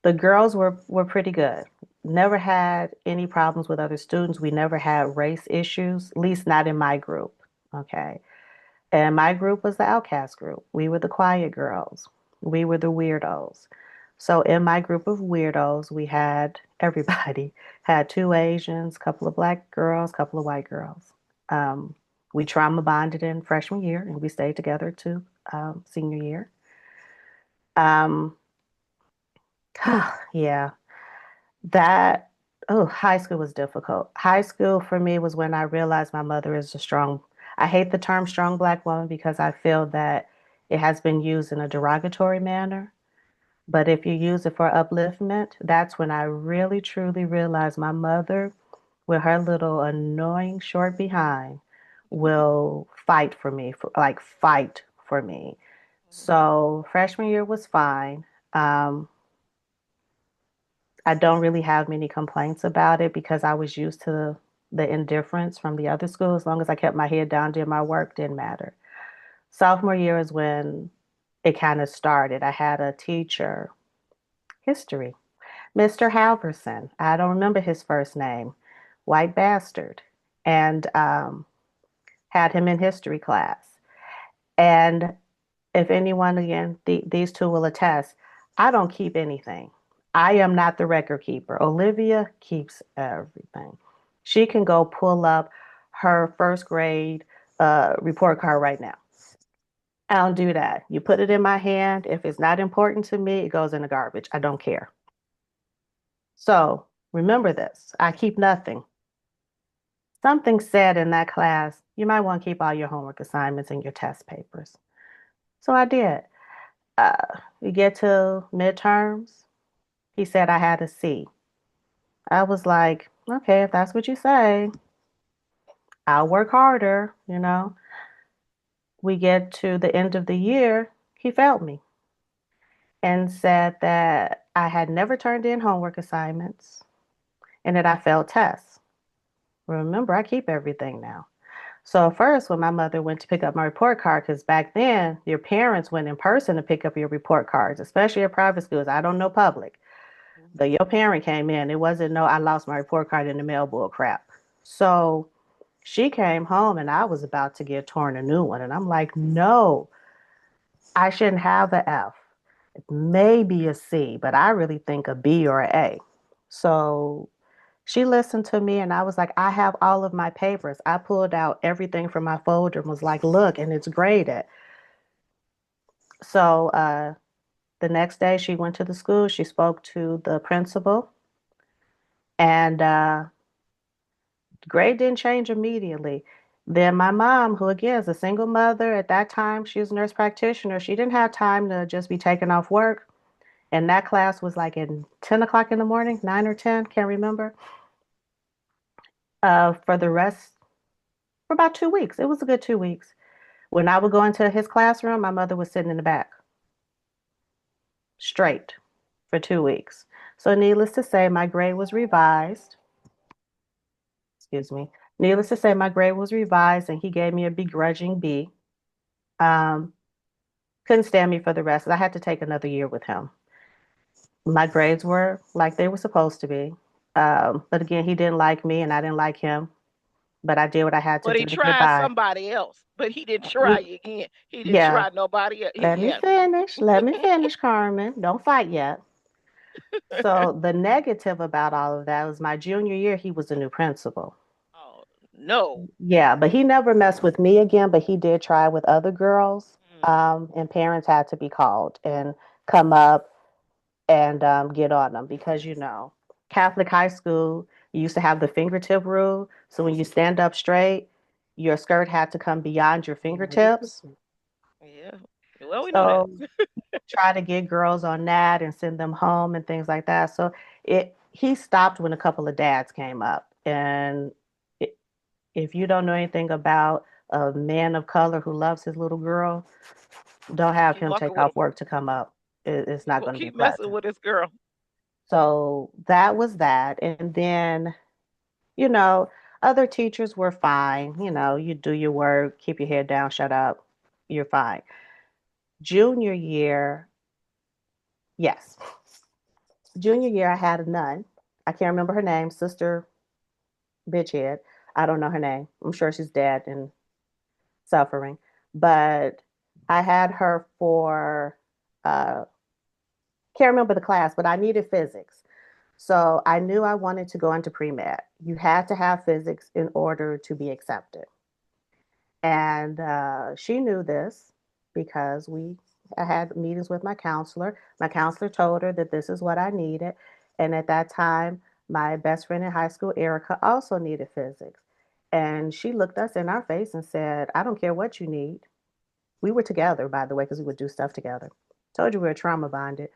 The girls were pretty good. Never had any problems with other students. We never had race issues, at least not in my group. Okay. And my group was the outcast group. We were the quiet girls. We were the weirdos. So in my group of weirdos, we had everybody had two Asians, a couple of black girls, a couple of white girls. Um, we trauma bonded in freshman year, and we stayed together to senior year. Um, yeah, that high school was difficult. High school for me was when I realized my mother is a strong. I hate the term strong black woman because I feel that it has been used in a derogatory manner. But if you use it for upliftment, that's when I really truly realized my mother, with her little annoying short behind, will fight for me, like fight for me. So freshman year was fine. Um, I don't really have many complaints about it because I was used to the indifference from the other school. As long as I kept my head down, did my work, didn't matter. Sophomore year is when it kind of started. I had a teacher, history, Mr. Halverson. I don't remember his first name, white bastard, and had him in history class. And if anyone, again, these two will attest, I don't keep anything. I am not the record keeper. Olivia keeps everything. She can go pull up her first grade report card right now. I don't do that. You put it in my hand. If it's not important to me, it goes in the garbage. I don't care. So remember this, I keep nothing. Something said in that class, you might want to keep all your homework assignments and your test papers. So I did. We get to midterms. He said I had a C. I was like, okay, if that's what you say, I'll work harder, you know. We get to the end of the year, he failed me and said that I had never turned in homework assignments and that I failed tests. Remember, I keep everything now. So first, when my mother went to pick up my report card, because back then your parents went in person to pick up your report cards, especially at private schools. I don't know public, but your parent came in. It wasn't no, I lost my report card in the mail bull crap. So she came home and I was about to get torn a new one. And I'm like, no, I shouldn't have a F. Maybe a C, but I really think a B or a A. So she listened to me and I was like, I have all of my papers. I pulled out everything from my folder and was like, look, and it's graded. So the next day she went to the school. She spoke to the principal and grade didn't change immediately. Then my mom, who again is a single mother at that time, she was a nurse practitioner. She didn't have time to just be taking off work. And that class was like at 10 o'clock in the morning, 9 or 10, can't remember. For the rest, for about 2 weeks. It was a good 2 weeks. When I would go into his classroom, my mother was sitting in the back, straight, for 2 weeks. So, needless to say, my grade was revised. Excuse me. Needless to say, my grade was revised, and he gave me a begrudging B. Um, couldn't stand me for the rest. I had to take another year with him. My grades were like they were supposed to be. But again, he didn't like me, and I didn't like him. But I did what I had to But do he to get tried by. somebody else. But he didn't try Mm, you again. He didn't yeah, try nobody else. let me Yeah. finish. Let me finish, Carmen. Don't fight yet. So the negative about all of that was my junior year, he was a new principal. Oh no. Yeah, but he never messed with me again, but he did try with other girls. Mm. And parents had to be called and come up and get on them because, Catholic high school, you used to have the fingertip rule. So when you stand up straight, your skirt had to come beyond your fingertips. Yeah. Well, we know that. So try to get girls on that and send them home and things like that. So he stopped when a couple of dads came up. And it, if you don't know anything about a man of color who loves his little girl, don't have Keep him walking take with off him. work to come up. It's not going to be Keep messing pleasant. with this girl. So that was that. And then, you know, other teachers were fine. You do your work, keep your head down, shut up. You're fine. Junior year, yes. Junior year, I had a nun. I can't remember her name, Sister Bitchhead. I don't know her name. I'm sure she's dead and suffering. But I had her for uh, Can't remember the class, but I needed physics. So I knew I wanted to go into pre med. You had to have physics in order to be accepted. And she knew this because I had meetings with my counselor. My counselor told her that this is what I needed. And at that time, my best friend in high school, Erica, also needed physics. And she looked us in our face and said, I don't care what you need. We were together, by the way, because we would do stuff together. Told you we were trauma bonded.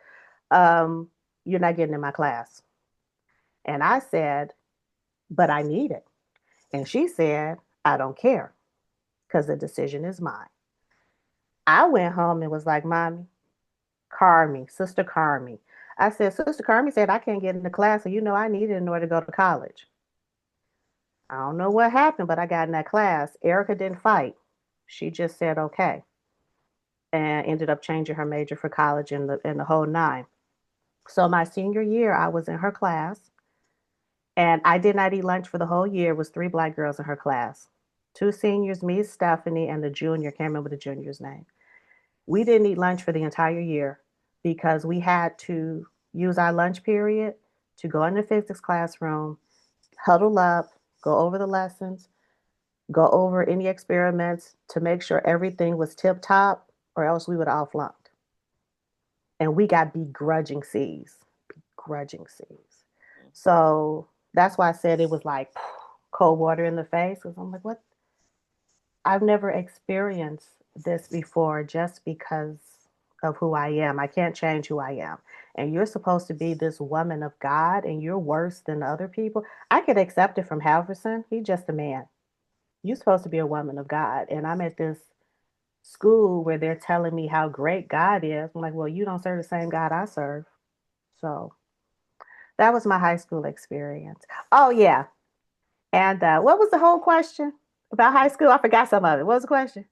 Um, you're not getting in my class. And I said, but I need it. And she said, I don't care because the decision is mine. I went home and was like, Mommy, Carmi, Sister Carmi. I said, Sister Carmi said I can't get into class, so you know I need it in order to go to college. I don't know what happened, but I got in that class. Erica didn't fight. She just said okay and ended up changing her major for college in the whole nine. So my senior year, I was in her class and I did not eat lunch for the whole year. It was three black girls in her class. Two seniors, me, Stephanie, and the junior, can't remember the junior's name. We didn't eat lunch for the entire year because we had to use our lunch period to go in the physics classroom, huddle up, go over the lessons, go over any experiments to make sure everything was tip top, or else we would have all flunked. And we got begrudging C's, begrudging C's. So that's why I said it was like cold water in the face. Because I'm like, what? I've never experienced this before just because of who I am. I can't change who I am. And you're supposed to be this woman of God and you're worse than other people. I could accept it from Halverson. He's just a man. You're supposed to be a woman of God. And I'm at this school where they're telling me how great God is. I'm like, well, you don't serve the same God I serve. So that was my high school experience. Oh, yeah. And what was the whole question about high school? I forgot some of it. What was the question?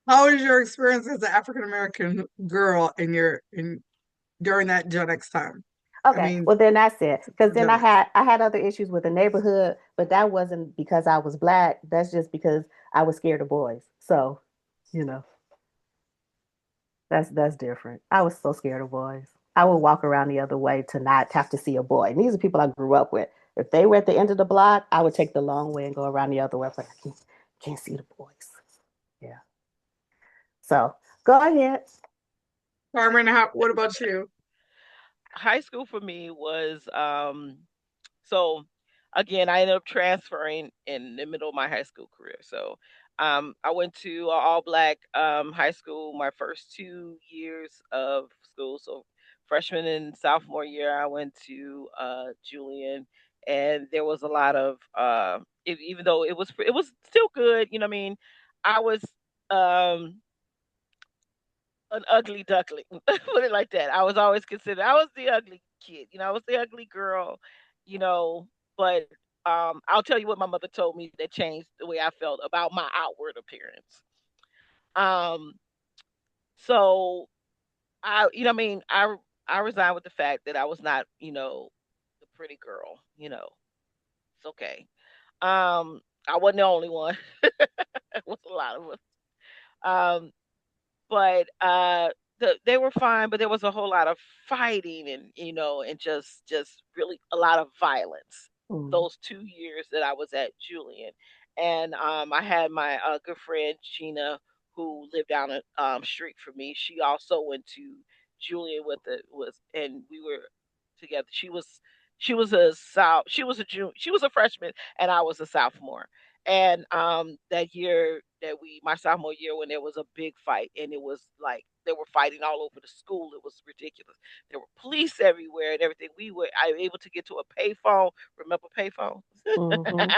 How was your experience as an African American girl in your in during that Gen X time? I Okay, mean, well then that's it. Because then Gen I X. had I had other issues with the neighborhood, but that wasn't because I was black. That's just because I was scared of boys. So, you know, that's different. I was so scared of boys. I would walk around the other way to not have to see a boy. And these are people I grew up with. If they were at the end of the block, I would take the long way and go around the other way. I was like, I can't see the boys. Yeah. So go ahead. Carmen, what about you? High school for me was so again, I ended up transferring in the middle of my high school career. So I went to a all black high school my first 2 years of school. So freshman and sophomore year, I went to Julian, and there was a lot of even though it was still good. You know what I mean? I was um an ugly duckling. Put it like that. I was always considered. I was the ugly kid. I was the ugly girl. You know, but I'll tell you what my mother told me that changed the way I felt about my outward appearance. Um, so what I mean, I resigned with the fact that I was not, the pretty girl. It's okay. I wasn't the only one. It was a lot of us. Um, but they were fine, but there was a whole lot of fighting and and just really a lot of violence Mm, those 2 years that I was at Julian. And I had my good friend Gina, who lived down the street from me. She also went to Julian with the was and we were together. She was a freshman, and I was a sophomore. And that year that my sophomore year, when there was a big fight, and it was like they were fighting all over the school. It was ridiculous. There were police everywhere and everything. I were able to get to a payphone. Remember payphones? mm-hmm,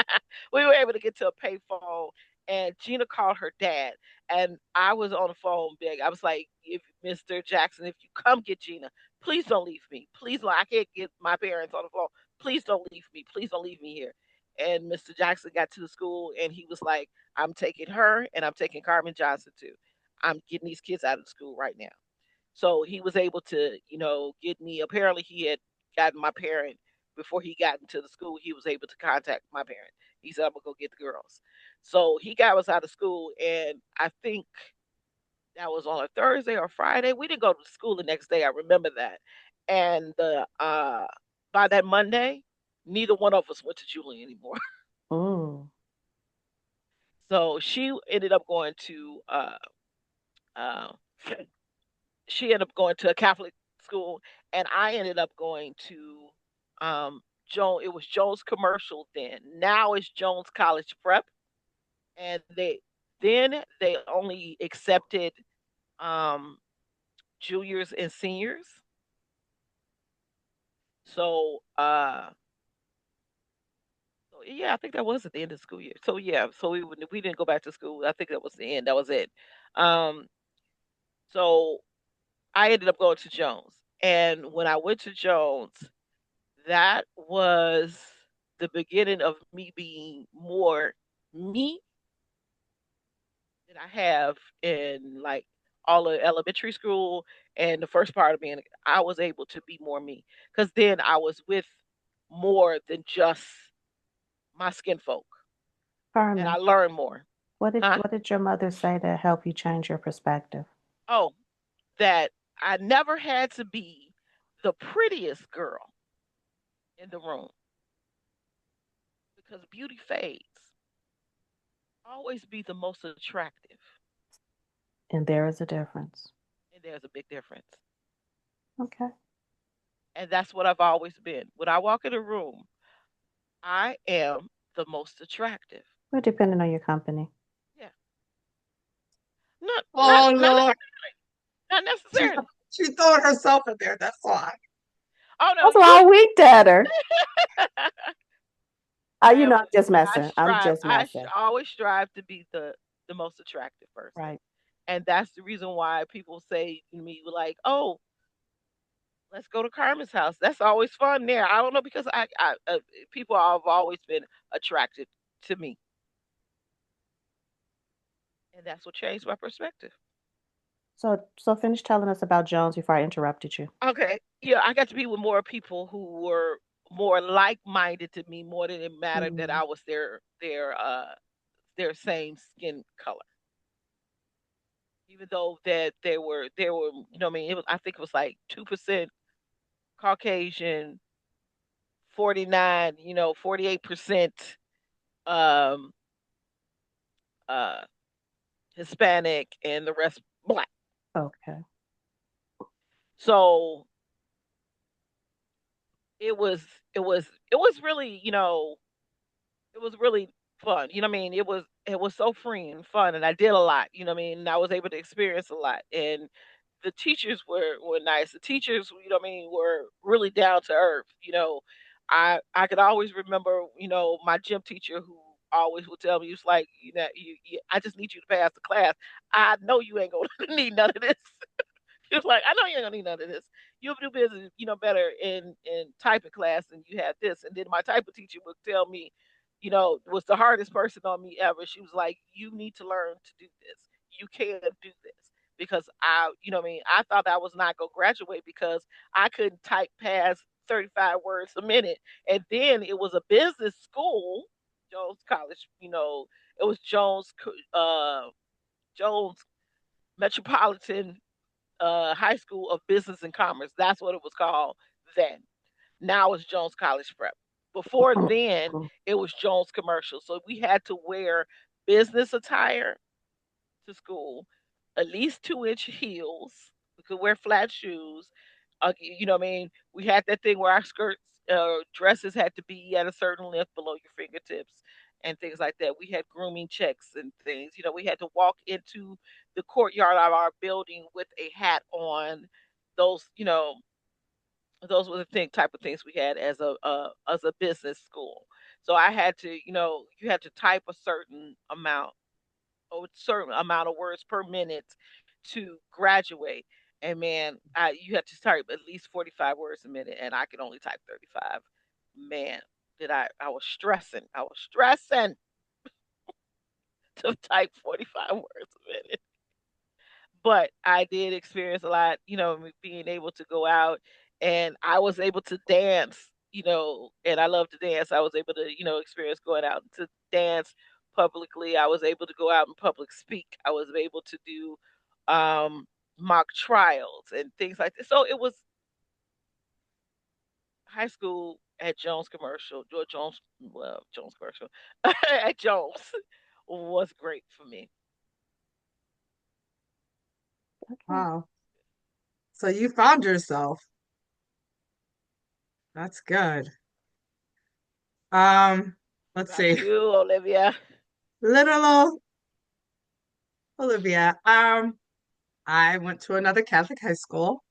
We were able to get to a payphone, and Gina called her dad, and I was on the phone big. I was like, "If Mr. Jackson, if you come get Gina, please don't leave me. Please don't. I can't get my parents on the phone. Please don't leave me. Please don't leave me here." And Mr. Jackson got to the school, and he was like, "I'm taking her, and I'm taking Carmen Johnson too. I'm getting these kids out of the school right now." So he was able to, get me. Apparently, he had gotten my parent before he got into the school. He was able to contact my parent. He said, "I'm gonna go get the girls." So he got us out of school, and I think That was on a Thursday or Friday. We didn't go to school the next day. I remember that. And by that Monday, neither one of us went to Julie anymore. Mm. So she ended up going to uh, she ended up going to a Catholic school, and I ended up going to Joan. It was Jones Commercial then. Now it's Jones College Prep, and they only accepted um, juniors and seniors. So so yeah, I think that was at the end of the school year. So yeah, so we didn't go back to school. I think that was the end. That was it. Um, so I ended up going to Jones, and when I went to Jones, that was the beginning of me being more me than I have in like all of elementary school and the first part of being. I was able to be more me because then I was with more than just my skin folk, and I Carmen, learned more. Huh? what did your mother say to help you change your perspective? Oh, that I never had to be the prettiest girl in the room because beauty fades. Always be the most attractive. And there is a difference. And there's a big difference. Okay. And that's what I've always been. When I walk in a room, I am the most attractive. Well, depending on your company. Yeah. Not not Oh not Lord, not she necessarily. she throwing herself in there. That's why. Oh no, That's why I winked at her. I You am know, I'm just I messing. I'm strive just messing. always strive to be the most attractive person. Right. And that's the reason why people say to me like, "Oh, let's go to Carmen's house." That's always fun there. I don't know because people have always been attracted to me, and that's what changed my perspective. So finish telling us about Jones before I interrupted you. Okay, yeah, I got to be with more people who were more like-minded to me, more than it mattered that Mm. I was their same skin color. Even though that they were what I mean, it was I think it was like 2% Caucasian, 49, 48% um uh Hispanic, and the rest black. Okay. So it was it was really, it was really fun. You know what I mean? It was so free and fun, and I did a lot. You know what I mean? And I was able to experience a lot, and the teachers were nice. The teachers, what I mean, were really down to earth. I could always remember, my gym teacher who always would tell me, "It's like, I just need you to pass the class. I know you ain't gonna need none of this." He was like, "I know you ain't gonna need none of this. You'll do business, better in typing class than you have this." And then my typing teacher would tell me, was the hardest person on me ever. She was like, "You need to learn to do this. You can do this." Because what I mean, I thought I was not gonna graduate because I couldn't type past 35 words a minute. And then it was a business school, Jones College. It was Jones Metropolitan High School of Business and Commerce. That's what it was called then. Now it's Jones College Prep. Before then, it was Jones Commercial. So we had to wear business attire to school, at least 2-inch heels. We could wear flat shoes. What I mean? We had that thing where our skirts, dresses had to be at a certain length below your fingertips and things like that. We had grooming checks and things. We had to walk into the courtyard of our building with a hat on. Those, those were the type of things we had as a business school. So I had to, you had to type a certain amount of words per minute to graduate. And man, you had to type at least 45 words a minute, and I could only type 35. Man, did I was stressing. I was stressing to type 45 words a minute. But I did experience a lot, me being able to go out, and I was able to dance, and I love to dance. I was able to, experience going out to dance publicly. I was able to go out and public speak. I was able to do um, mock trials and things like this. So it was high school at Jones Commercial, George Jones, well, Jones Commercial at Jones was great for me. Okay. Wow. So you found yourself. That's good. Um, What let's about see. you, Olivia? Little Olivia. I went to another Catholic high school.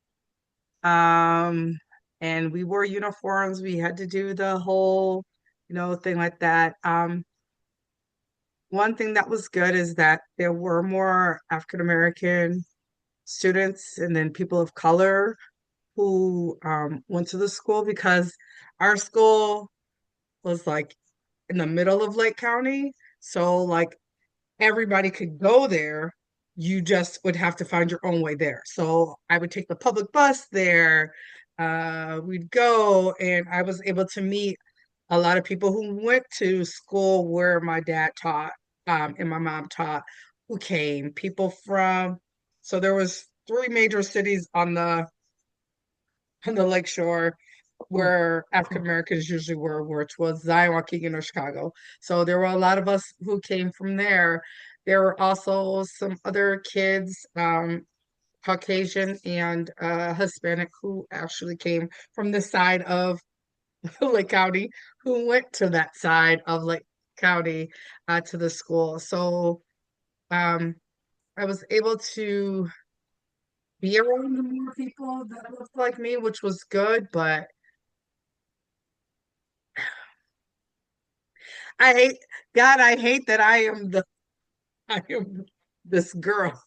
Um, and we wore uniforms. We had to do the whole, thing like that. One thing that was good is that there were more African American students and then people of color who went to the school because our school was like in the middle of Lake County. So like everybody could go there. You just would have to find your own way there. So I would take the public bus there. We'd go, and I was able to meet a lot of people who went to school where my dad taught, and my mom taught, who came. People from, so there was three major cities on the lake shore where African Americans usually were, which was Zion, Waukegan, or Chicago. So there were a lot of us who came from there. There were also some other kids, Caucasian and Hispanic, who actually came from the side of Lake County, who went to that side of Lake County to the school. So um, I was able to be around more people that looked like me, which was good, but I hate God, I hate that I am this girl.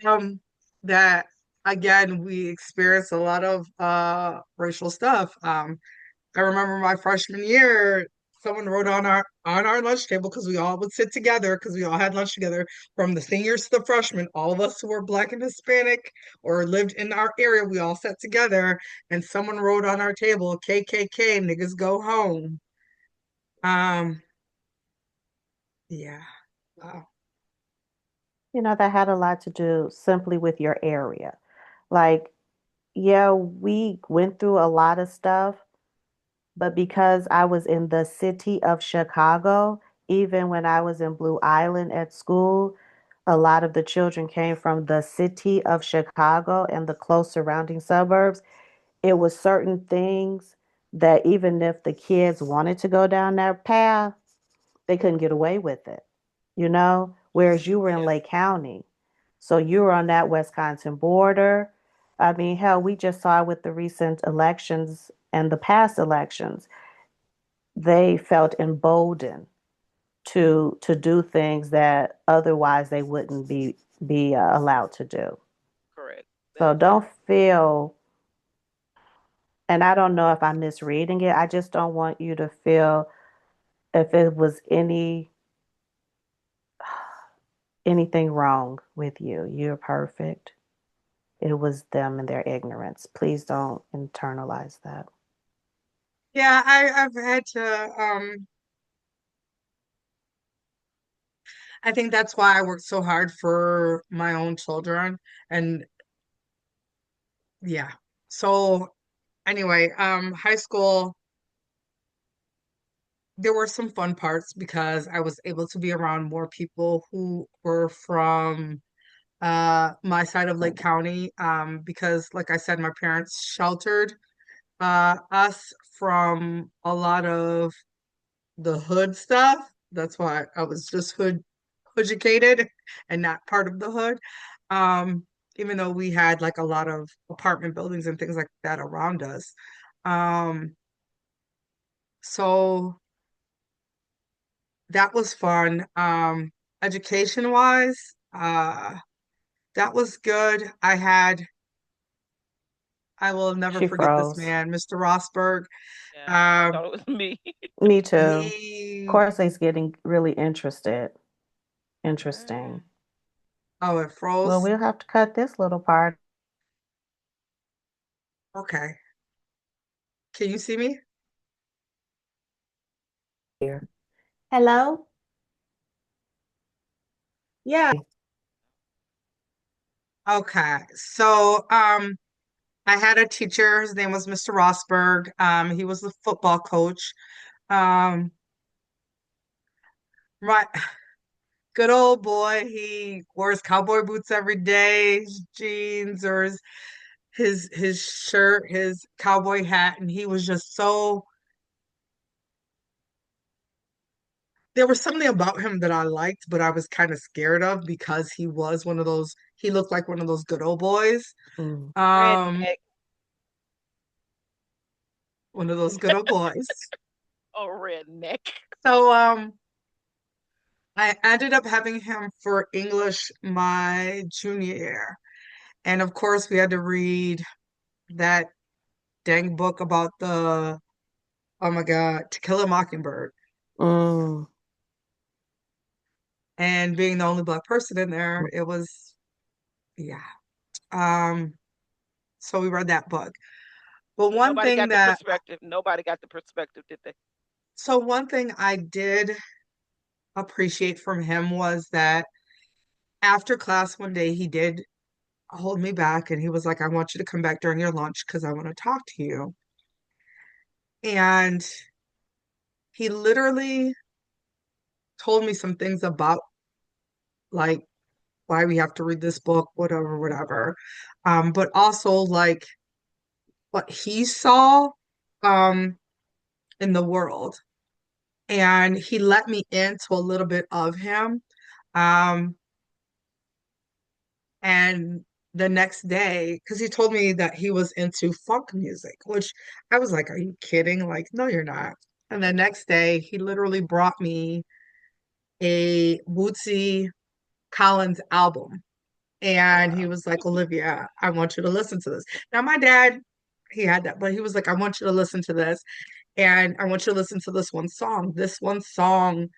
Um that again we experienced a lot of racial stuff. I remember my freshman year, someone wrote on our lunch table because we all would sit together because we all had lunch together from the seniors to the freshmen, all of us who were Black and Hispanic or lived in our area, we all sat together and someone wrote on our table, KKK, niggas go home. Um, yeah. Wow. That had a lot to do simply with your area. Like, yeah, we went through a lot of stuff, but because I was in the city of Chicago, even when I was in Blue Island at school, a lot of the children came from the city of Chicago and the close surrounding suburbs. It was certain things that even if the kids wanted to go down that path, they couldn't get away with it, whereas you were in Yeah, Lake County. So you were on that Wisconsin border. I mean, hell, we just saw with the recent elections and the past elections, they felt emboldened to do things that otherwise they wouldn't be allowed to do. correct. That So is don't correct. feel, and I don't know if I'm misreading it. I just don't want you to feel if it was anything wrong with you. You're perfect. It was them and their ignorance. Please don't internalize that. Yeah, I've had to I think that's why I worked so hard for my own children. And yeah. So anyway, high school, there were some fun parts because I was able to be around more people who were from my side of Lake County. Because like I said, my parents sheltered us from a lot of the hood stuff. That's why I was just educated and not part of the hood. Um, Even though we had like a lot of apartment buildings and things like that around us. Um, so that was fun. Education wise, that was good. I will never She forget this froze. man, Mr. Rosberg. Yeah, I Um, thought it was me. Me too. Of he, course, he's getting really interested. Mm. Interesting. oh, it Well, froze. we'll have to cut this little part Okay. Can you see me? here. Hello? Yeah. Okay. So, I had a teacher, his name was Mr. Rosberg. He was the football coach. Um, right, good old boy. He wore his cowboy boots every day, his jeans or his shirt, his cowboy hat, and he was just so there was something about him that I liked, but I was kind of scared of because he was one of those, he looked like one of those good old boys. Mm. Um, Redneck one of those good old boys. or redneck. So I ended up having him for English my junior year. And of course we had to read that dang book about the oh my God, To Kill a Mockingbird. Mm. And being the only black person in there, it was yeah. Um, so we read that book. But one Nobody thing got the that perspective. Nobody got the perspective, did they? so one thing I did appreciate from him was that after class one day he did hold me back and he was like, I want you to come back during your lunch because I want to talk to you. And he literally told me some things about like why we have to read this book, whatever, whatever. But also like what he saw um in the world. And he let me into a little bit of him. Um, and the next day, because he told me that he was into funk music, which I was like, are you kidding? Like, no, you're not. And the next day, he literally brought me a Bootsy Collins album. Oh And he wow. was like, Olivia, I want you to listen to this. Now, my dad, he had that, but he was like, I want you to listen to this. And I want you to listen to this one song. This one song,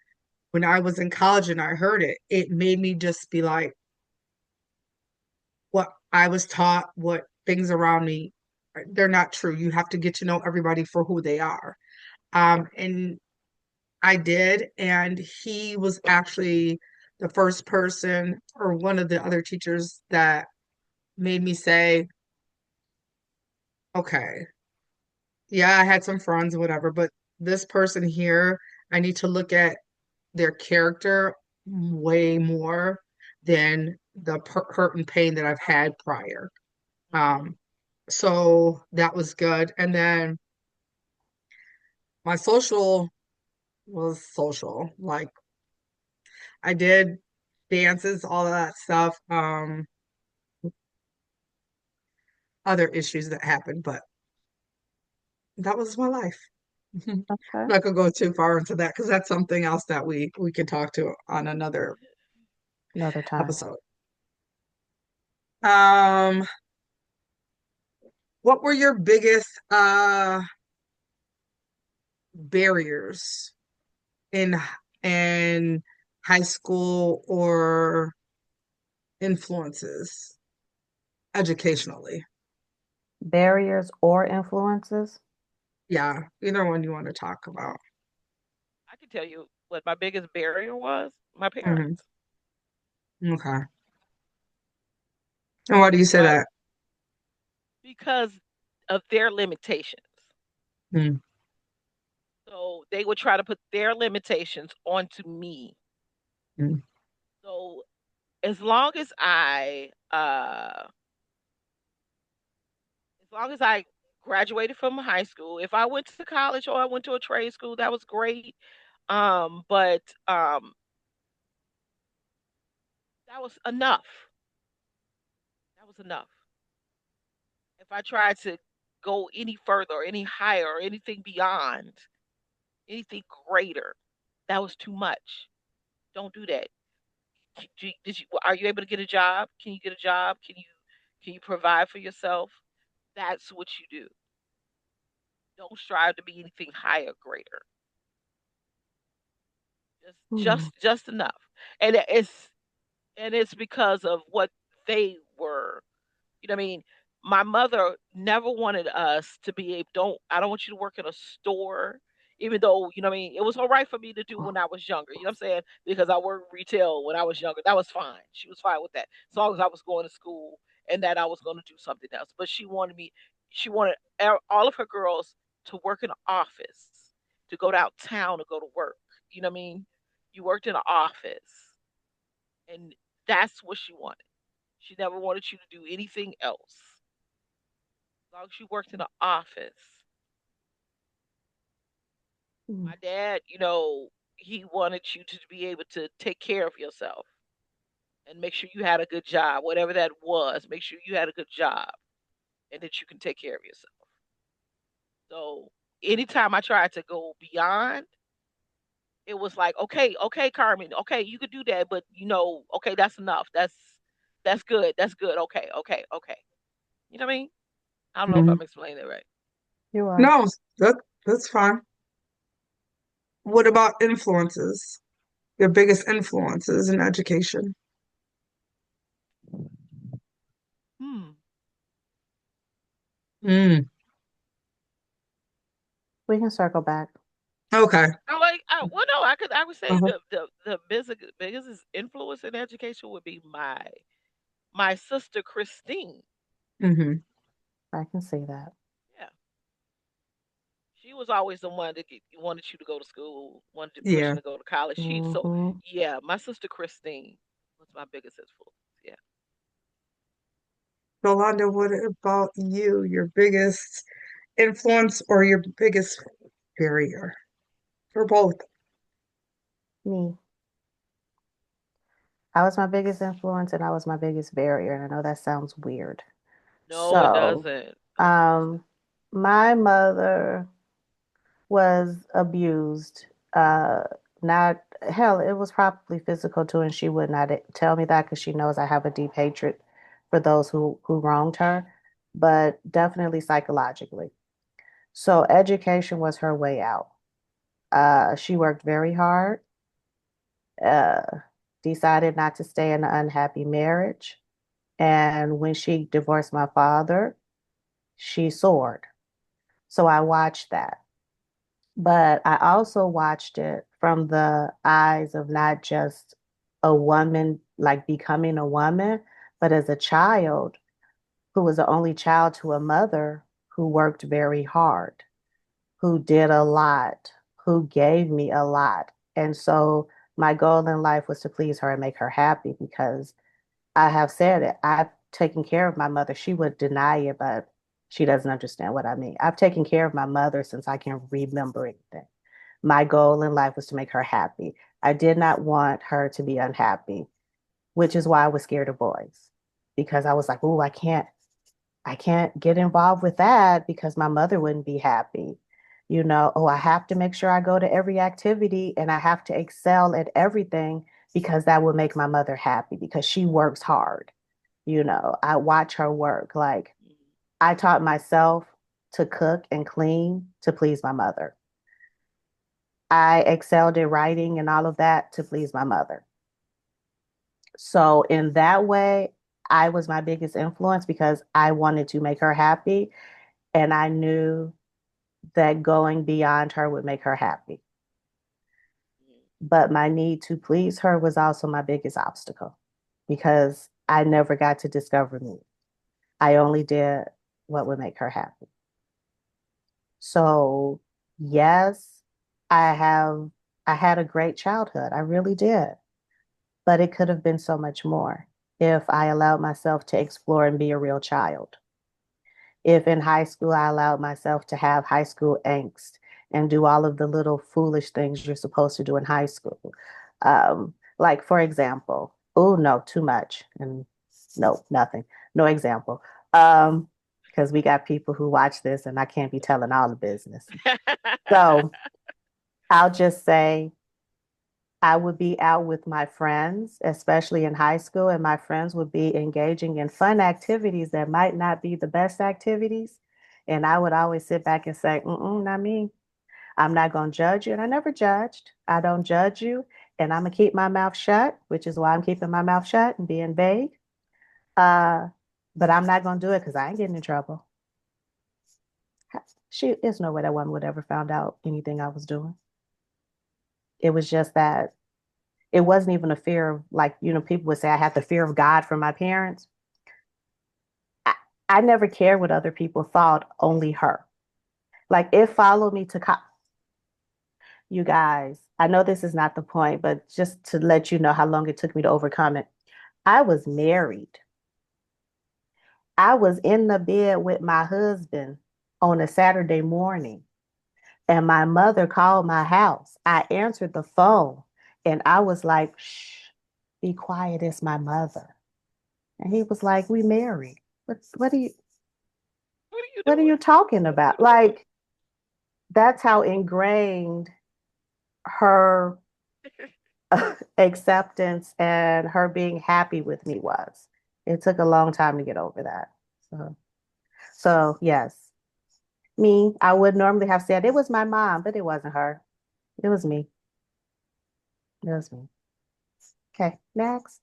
when I was in college and I heard it, it made me just be like, what I was taught, what things around me, they're not true. You have to get to know everybody for who they are. And I did, and he was actually the first person or one of the other teachers that made me say, okay, yeah, I had some friends, whatever, but this person here, I need to look at their character way more than the hurt and pain that I've had prior. Hmm. Um, so that was good. And then my social was social. Like I did dances, all of that stuff. Other issues that happened, but that was my life. I'm Okay. not gonna go too far into that because that's something else that we can talk to on another Another time. episode. Um, what were your biggest barriers in in high school or influences educationally? Barriers or influences? Yeah, either one you want to talk about. I can tell you what my biggest barrier was. My Hmm. parents. Okay. And why do you say My that? because of their limitations. Mm-hmm. So they would try to put their limitations onto me. So as long as I graduated from high school, if I went to college or I went to a trade school, that was great. But that was enough. That was enough. If I tried to go any further or any higher or anything beyond, anything greater, that was too much. Don't do that. Are you able to get a job? Can you get a job? Can you provide for yourself? That's what you do. Don't strive to be anything higher, greater. Just Hmm. just enough. And it's because of what they were. You know what I mean? My mother never wanted us to be able don't I don't want you to work in a store. Even though, you know what I mean, it was all right for me to do when I was younger. You know what I'm saying? Because I worked retail when I was younger. That was fine. She was fine with that. As long as I was going to school and that I was going to do something else. But she wanted all of her girls to work in an office, to go downtown to go to work. You know what I mean? You worked in an office, and that's what she wanted. She never wanted you to do anything else. As long as you worked in an office. Mm. My dad, he wanted you to be able to take care of yourself and make sure you had a good job, whatever that was. Make sure you had a good job and that you can take care of yourself. So anytime I tried to go beyond, it was like, okay, okay, Carmen, okay, you could do that, but okay, that's enough. That's good. That's good. Okay, okay, okay. You know what I mean? I don't know if Mhm. I'm explaining it right. You are. No, that's fine. What about influences? Your biggest influences in education? Hmm. Mm, We can circle back. okay. Well, no, I would say Uh-huh. the biggest influence in education would be my sister Christine. Hmm. I can see that. Yeah, she was always the one that wanted you to go to school, wanted to push Yeah. you to go to college. Hmm. Yeah, my sister Christine was my biggest influence. Yeah. Yolanda, what about you? Your biggest influence or your biggest barrier? For both. Me. I was my biggest influence and I was my biggest barrier. And I know that sounds weird. No, it So, doesn't. No, it doesn't. um, my mother was abused. Uh, not hell, it was probably physical too, and she would not tell me that because she knows I have a deep hatred for those who wronged her, but definitely psychologically. So education was her way out. She worked very hard, uh, decided not to stay in an unhappy marriage. And when she divorced my father, she soared. So I watched that. But I also watched it from the eyes of not just a woman, like becoming a woman, but as a child who was the only child to a mother who worked very hard, who did a lot, who gave me a lot. And so my goal in life was to please her and make her happy because I have said it. I've taken care of my mother. She would deny it, but she doesn't understand what I mean. I've taken care of my mother since I can remember anything. My goal in life was to make her happy. I did not want her to be unhappy, which is why I was scared of boys because I was like, "Oh, I can't get involved with that because my mother wouldn't be happy." Oh, I have to make sure I go to every activity and I have to excel at everything because that would make my mother happy because she works hard. I watch her work. Like I taught myself to cook and clean to please my mother. I excelled at writing and all of that to please my mother. So, in that way, I was my biggest influence because I wanted to make her happy. And I knew that going beyond her would make her happy. But my need to please her was also my biggest obstacle because I never got to discover me. I only did what would make her happy. So, yes, I have I had a great childhood. I really did. But it could have been so much more if I allowed myself to explore and be a real child. If in high school I allowed myself to have high school angst and do all of the little foolish things you're supposed to do in high school. Like, for example, oh, no, too much. And no, nothing. No example. Because we got people who watch this and I can't be telling all the business. So I'll just say I would be out with my friends, especially in high school, and my friends would be engaging in fun activities that might not be the best activities. And I would always sit back and say, mm-mm, not me. I'm not going to judge you. And I never judged. I don't judge you. And I'm going to keep my mouth shut, which is why I'm keeping my mouth shut and being vague. Uh, but I'm not going to do it because I ain't getting in trouble. there's no way that woman would ever found out anything I was doing. It was just that it wasn't even a fear of like, people would say I had the fear of God from my parents. I, I never cared what other people thought, only her. Like it followed me to you guys. I know this is not the point, but just to let you know how long it took me to overcome it. I was married. I was in the bed with my husband on a Saturday morning, and my mother called my house. I answered the phone, and I was like, shh, be quiet, it's my mother. And he was like, we married. What are you What are you what are you talking about? Like, that's how ingrained her doing? acceptance and her being happy with me was. It took a long time to get over that. So yes, me, I would normally have said it was my mom, but it wasn't her. It was me. It was me. Okay, next.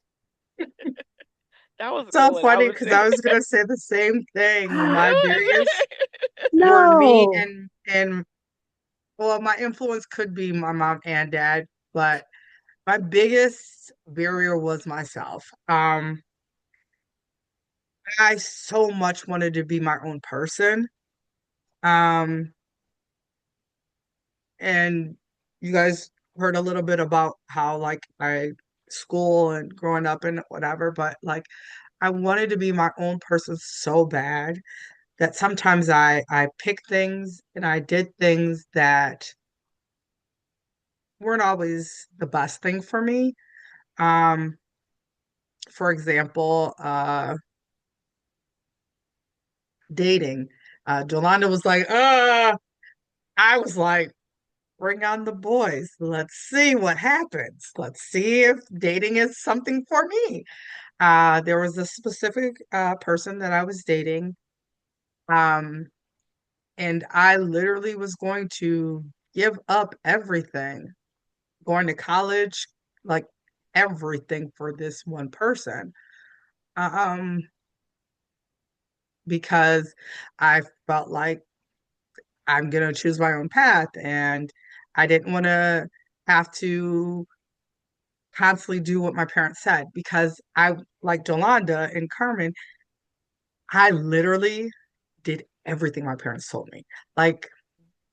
That was a good So one. I funny was because I was gonna say the same thing. My biggest were me No, and well, my influence could be my mom and dad, but my biggest barrier was myself. I so much wanted to be my own person. Um, and you guys heard a little bit about how like I school and growing up and whatever, but like I wanted to be my own person so bad that sometimes I picked things and I did things that weren't always the best thing for me. Um, for example, dating. Jolanda was like, I was like, bring on the boys. Let's see what happens. Let's see if dating is something for me. There was a specific person that I was dating, um, and I literally was going to give up everything, going to college, like everything for this one person. Um, because I felt like I'm gonna choose my own path and I didn't want to have to constantly do what my parents said because I like Jolanda and Carmen, I literally did everything my parents told me. Like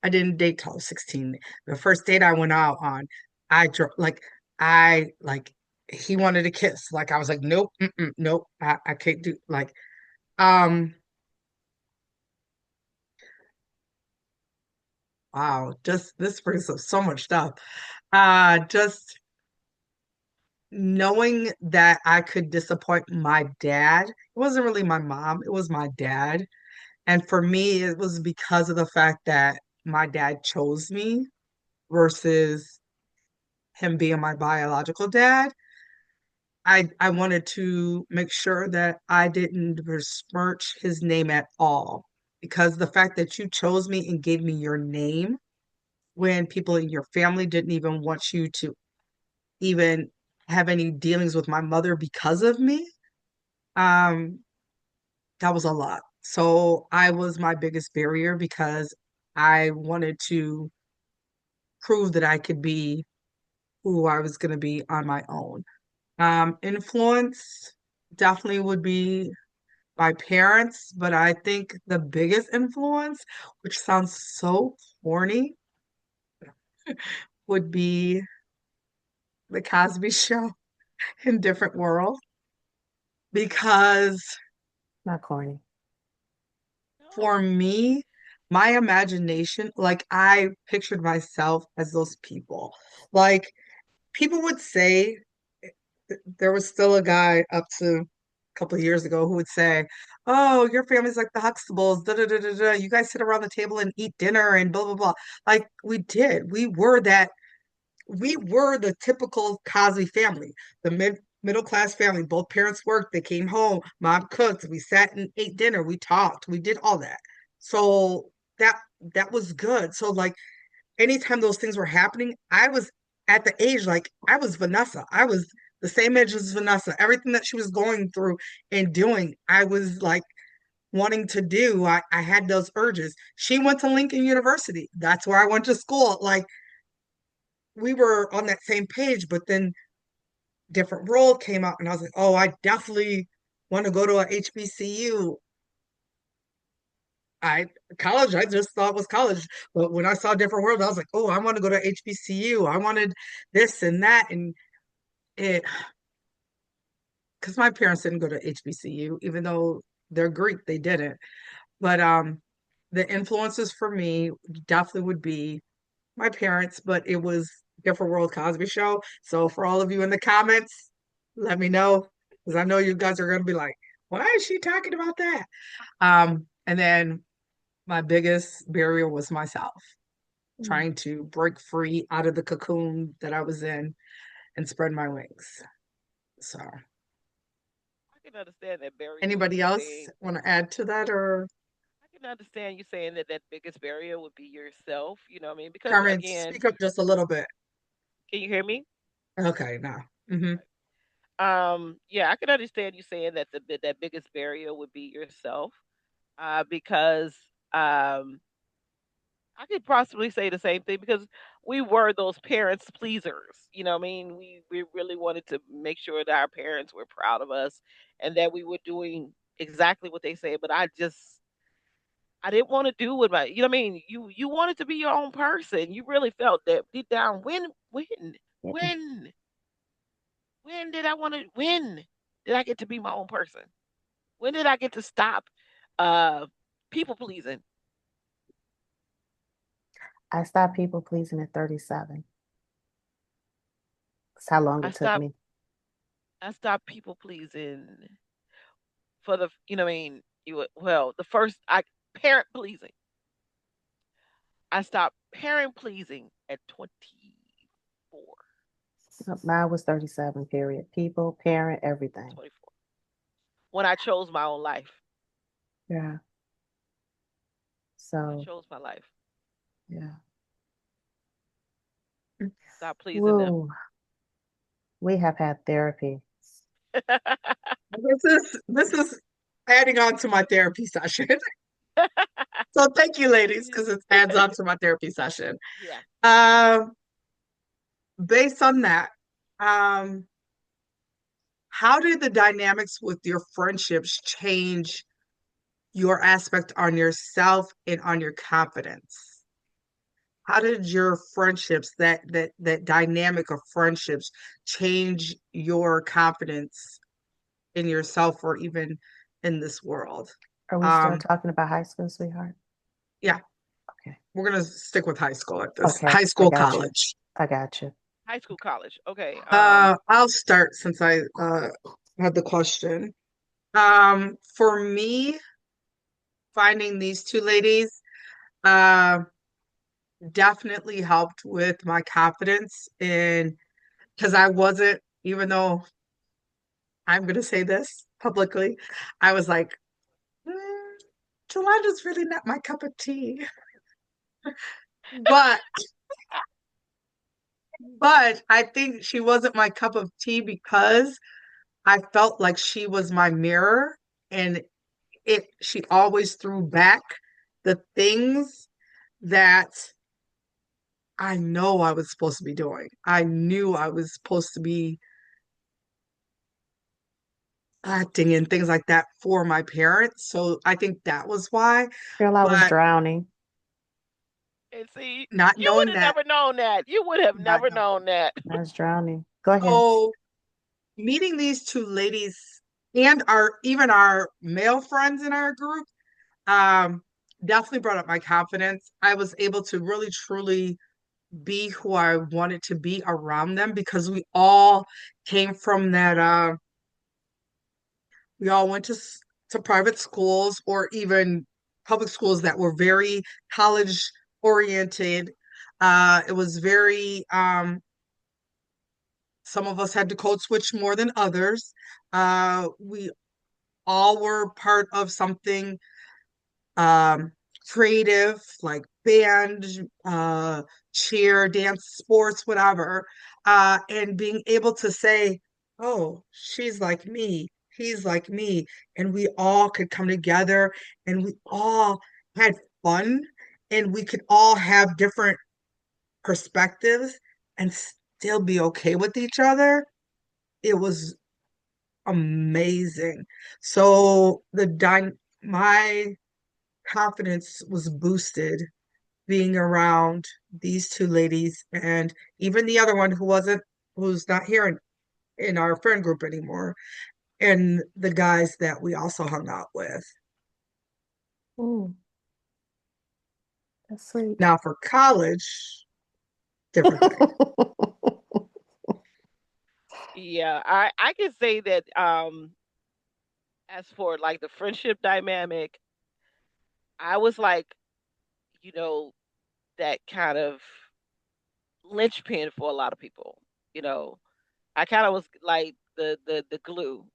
I didn't date till I was 16. The first date I went out on, like I like he wanted a kiss. Like I was like, nope, nope, I can't do like um wow, just this brings up so much stuff. Just knowing that I could disappoint my dad. It wasn't really my mom, it was my dad. And for me, it was because of the fact that my dad chose me versus him being my biological dad. I wanted to make sure that I didn't besmirch his name at all because the fact that you chose me and gave me your name when people in your family didn't even want you to even have any dealings with my mother because of me, um, that was a lot. So I was my biggest barrier because I wanted to prove that I could be who I was going to be on my own. Influence definitely would be my parents, but I think the biggest influence, which sounds so corny, would be the Cosby Show in Different World because not corny. No. for me, my imagination, like I pictured myself as those people. Like people would say, there was still a guy up to a couple of years ago who would say, "Oh, your family's like the Huxtables, da da da da da. You guys sit around the table and eat dinner and blah blah blah." Like we did. We were the typical Cosby family, the middle class family. Both parents worked, they came home, mom cooked, we sat and ate dinner, we talked, we did all that. So that that was good. So like anytime those things were happening, I was at the age like I was Vanessa. I was the same age as Vanessa. Everything that she was going through and doing, I was like wanting to do. I had those urges. She went to Lincoln University. That's where I went to school. Like we were on that same page, but then different world came out and I was like, oh, I definitely want to go to a HBCU. I college, I just thought was college. But when I saw different world, I was like, oh, I want to go to HBCU. I wanted this and that. And it because my parents didn't go to HBCU, even though they're Greek, they didn't. But the influences for me definitely would be my parents, but it was Different World Cosby Show. So for all of you in the comments, let me know because I know you guys are going to be like, why is she talking about that? And then my biggest barrier was myself, Mm. trying to break free out of the cocoon that I was in and spread my wings. So, I can understand that barrier with anybody you else saying. want to add to that or I can understand you saying that that biggest barrier would be yourself. You know what I mean? Because Carmen, again, speak up just a little bit. can you hear me? Okay, now. Hmm. Yeah, I can understand you saying that that biggest barrier would be yourself. Because I could possibly say the same thing because we were those parents pleasers. You know what I mean? We really wanted to make sure that our parents were proud of us and that we were doing exactly what they said. But I didn't want to do what my you know what I mean? You wanted to be your own person. You really felt that deep down. When when did I want to when did I get to be my own person? When did I get to stop uh people pleasing? I stopped people pleasing at 37. That's how long I it took stopped me. I stopped people pleasing for the you know what I mean well the first I parent pleasing. I stopped parent pleasing at 24. Mine was 37, period. People, parent, everything. 24 when I chose my own life. Yeah. When I So, chose my life. yeah. Stop pleasing them. Whoa. We have had therapy. This is adding on to my therapy session. So thank you, ladies, because it adds on to my therapy session. Yeah. Um, Based on that, um, how did the dynamics with your friendships change your aspect on yourself and on your confidence? How did your friendships, that dynamic of friendships, change your confidence in yourself or even in this world? Are we still Um, talking about high school, sweetheart? yeah, Okay. we're gonna stick with high school at this. Okay. High I school, got you. college. I got you. High school, college. Okay. I'll start since I had the question. For me, finding these two ladies uh, definitely helped with my confidence in because I wasn't, even though I'm gonna say this publicly, I was like, mm, Jolanda's really not my cup of tea. But I think she wasn't my cup of tea because I felt like she was my mirror and she always threw back the things that I know I was supposed to be doing. I knew I was supposed to be acting and things like that for my parents. So I think that was why. Girl, I was But drowning. and see, not you would knowing have that, never known that. You would have not never knowing. known that. I was drowning. Go ahead. So meeting these two ladies and our even our male friends in our group um definitely brought up my confidence. I was able to really truly be who I wanted to be around them because came from that we all went to private schools or even public schools that were very college oriented. It was very some of us had to code switch more than others. We all were part of something um, creative, like band, cheer, dance, sports, whatever. And being able to say, oh, she's like me. He's like me, and we all could come together and we all had fun and we could all have different perspectives and still be okay with each other. It was amazing. So my confidence was boosted being around these two ladies and even the other one who's not here in our friend group anymore, and the guys that we also hung out with. Mm, that's sweet. Now for college, different thing. Yeah, I can say that as for like the friendship dynamic, I was like, you know, that kind of linchpin for a lot of people. You know, I kind of was like the glue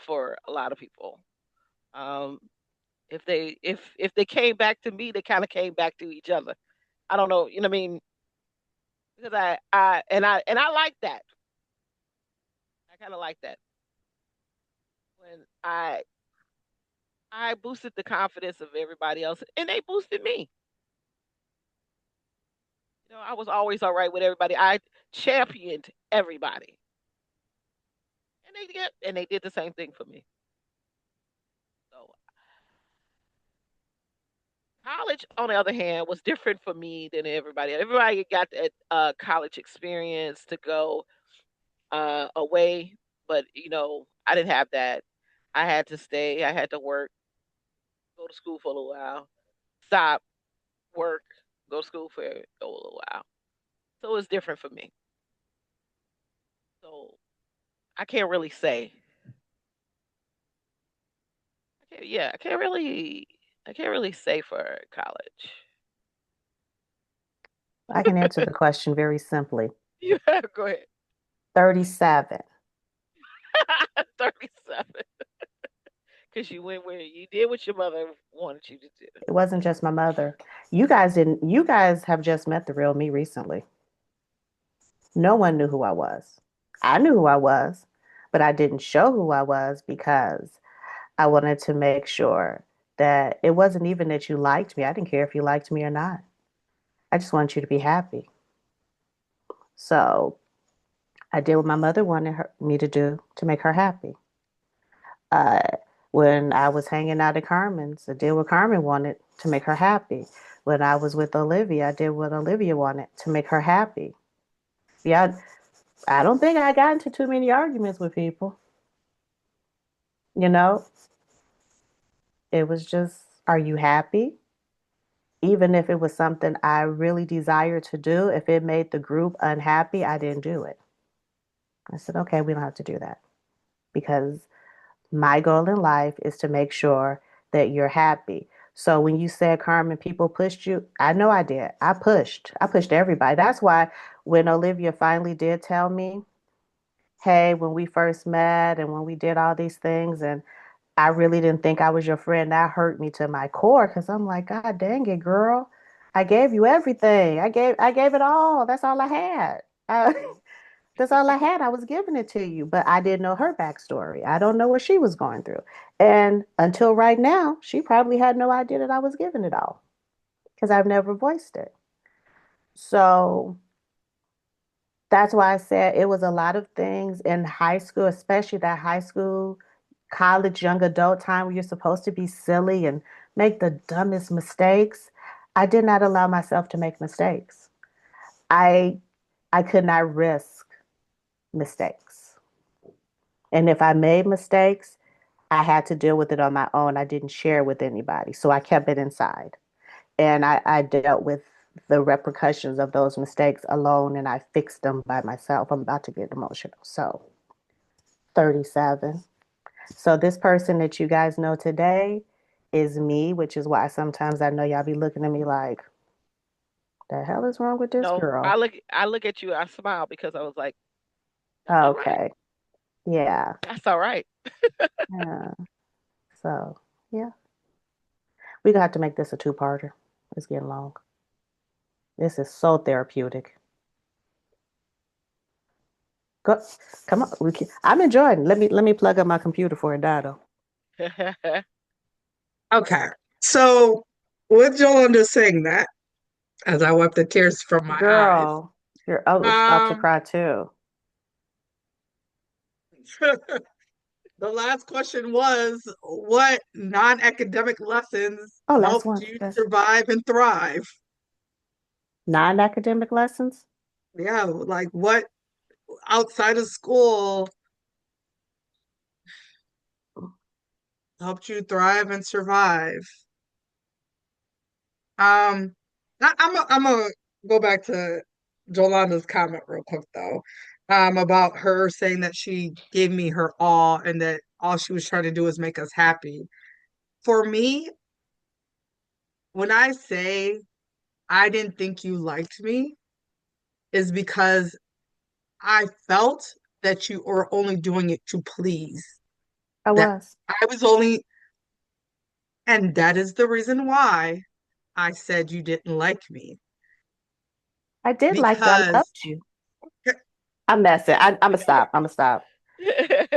for a lot of people. Um, if they came back to me, they kind of came back to each other. I don't know, you know what I mean? Because I like that. I kind of like that when I boosted the confidence of everybody else, and they boosted me. You know, I was always all right with everybody. I championed everybody, and they did the same thing for me. So college, on the other hand, was different for me than everybody. Everybody got that college experience to go away, but you know, I didn't have that. I had to stay. I had to work, go to school for a little while, stop, work, go to school for a little while. So it's different for me. So I can't really say. Yeah, I can't really say for college. I can answer the question very simply. Yeah, go ahead. 37. 37. Because you went where you did what your mother wanted you to do. It wasn't just my mother. You guys have just met the real me recently. No one knew who I was. I knew who I was, but I didn't show who I was because I wanted to make sure that it wasn't even that you liked me. I didn't care if you liked me or not. I just wanted you to be happy. So I did what my mother wanted me to do to make her happy. Uh, when I was hanging out at Carmen's, I did what Carmen wanted to make her happy. When I was with Olivia, I did what Olivia wanted to make her happy. Yeah, I don't think I got into too many arguments with people. You know, it was just, are you happy? Even if it was something I really desired to do, if it made the group unhappy, I didn't do it. I said, okay, we don't have to do that because my goal in life is to make sure that you're happy. So when you said, Carmen, people pushed you, I know I did. I pushed. I pushed everybody. That's why when Olivia finally did tell me, hey, when we first met and when we did all these things, and I really didn't think I was your friend, that hurt me to my core because I'm like, God dang it, girl. I gave you everything. I gave it all. That's all I had. That's all I had. I was giving it to you, but I didn't know her backstory. I don't know what she was going through. And until right now, she probably had no idea that I was giving it all because I've never voiced it. So that's why I said it was a lot of things in high school, especially that high school, college, young adult time where you're supposed to be silly and make the dumbest mistakes. I did not allow myself to make mistakes. I I could not risk mistakes. And if I made mistakes, I had to deal with it on my own. I didn't share with anybody. So I kept it inside. And I dealt with the repercussions of those mistakes alone and I fixed them by myself. I'm about to get emotional. So 37. So this person that you guys know today is me, which is why sometimes I know y'all be looking at me like, the hell is wrong with this No, girl? I look at you, I smile because I was like, that's all right. Okay. Yeah. That's all right. Yeah. So yeah. We're gonna have to make this a two-parter. It's getting long. This is so therapeutic. Go, come on. I'm enjoying. Let me plug up my computer for a data. Okay. So with Jolanda saying that, as I wipe the tears from my eyes, Girl, you're I was about to um, cry too. the last question was, what non-academic lessons Oh, last helped one. you That's survive and thrive? non-academic lessons. Yeah, like what outside of school helped you thrive and survive? I'm gonna go back to Jolanda's comment real quick though, about her saying that she gave me her all and that all she was trying to do was make us happy. For me, when I say I didn't think you liked me, is because I felt that you were only doing it to please. I That was. I was only, and that is the reason why I said you didn't like me. I did like you. I Because loved you. I'm messing. I'm gonna stop. I'm gonna stop.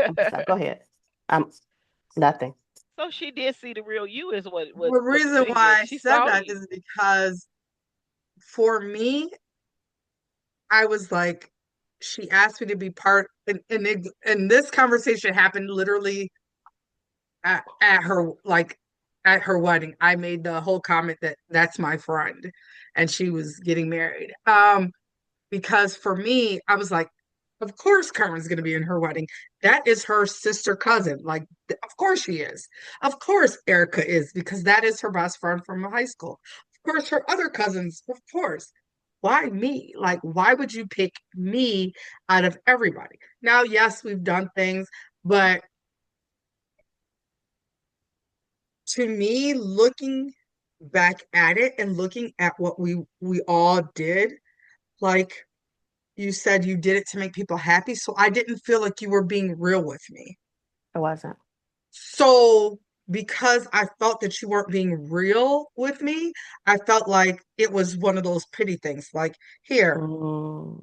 I'm gonna stop. Go ahead. I'm nothing. So she did see the real you, is the what the reason thing is. why I She said saw that you. is because for me, I was like, she asked me to be part, and this conversation happened literally at her like at her wedding. I made the whole comment that that's my friend, and she was getting married. Because for me, I was like, of course Carmen's going to be in her wedding. That is her sister cousin. Like, of course she is. Of course Erica is, because that is her best friend from high school. Of course, her other cousins, of course. Why me? Like, why would you pick me out of everybody? Now, yes, we've done things, but to me, looking back at it and looking at what we all did, like you said you did it to make people happy, so I didn't feel like you were being real with me. It wasn't. So because I felt that you weren't being real with me, I felt like it was one of those pity things, like here. Mm,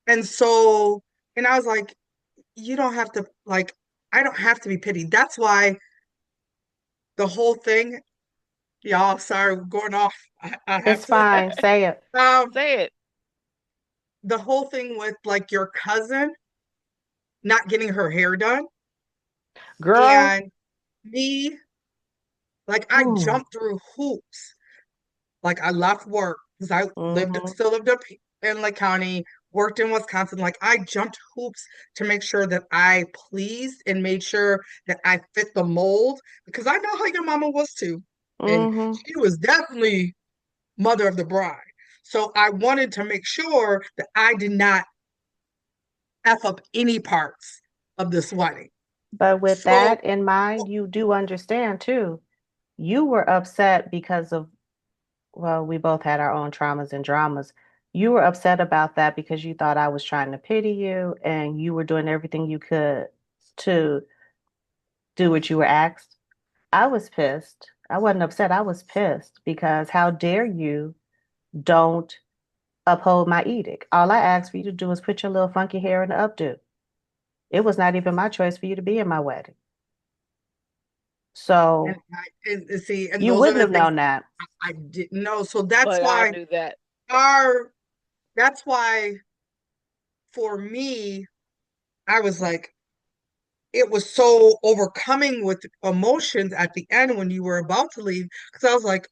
And so, and I was like, you don't have to, like, I don't have to be pitied. That's why the whole thing, y'all, sorry, we're going off. I have it's to, fine. Say it, Say it. the whole thing with like your cousin not getting her hair done girl. and me, like I Mm, jumped through hoops. Like I left work because I mm-hmm. still lived up in Lake County, worked in Wisconsin. Like I jumped hoops to make sure that I pleased and made sure that I fit the mold because I know how your mama was too. And Mm-hmm. she was definitely mother of the bride. So I wanted to make sure that I did not F up any parts of this wedding. But with So that in mind, you do understand too. You were upset because of, well, we both had our own traumas and dramas. You were upset about that because you thought I was trying to pity you and you were doing everything you could to do what you were asked. I was pissed. I wasn't upset. I was pissed because how dare you don't uphold my edict? All I asked for you to do is put your little funky hair in the updo. It was not even my choice for you to be in my wedding. and, So and see, and you those are wouldn't the have things known that. I didn't know. So that's But I why knew that. our that's why for me, I was like, it was so overcoming with emotions at the end when you were about to leave. Because I was like,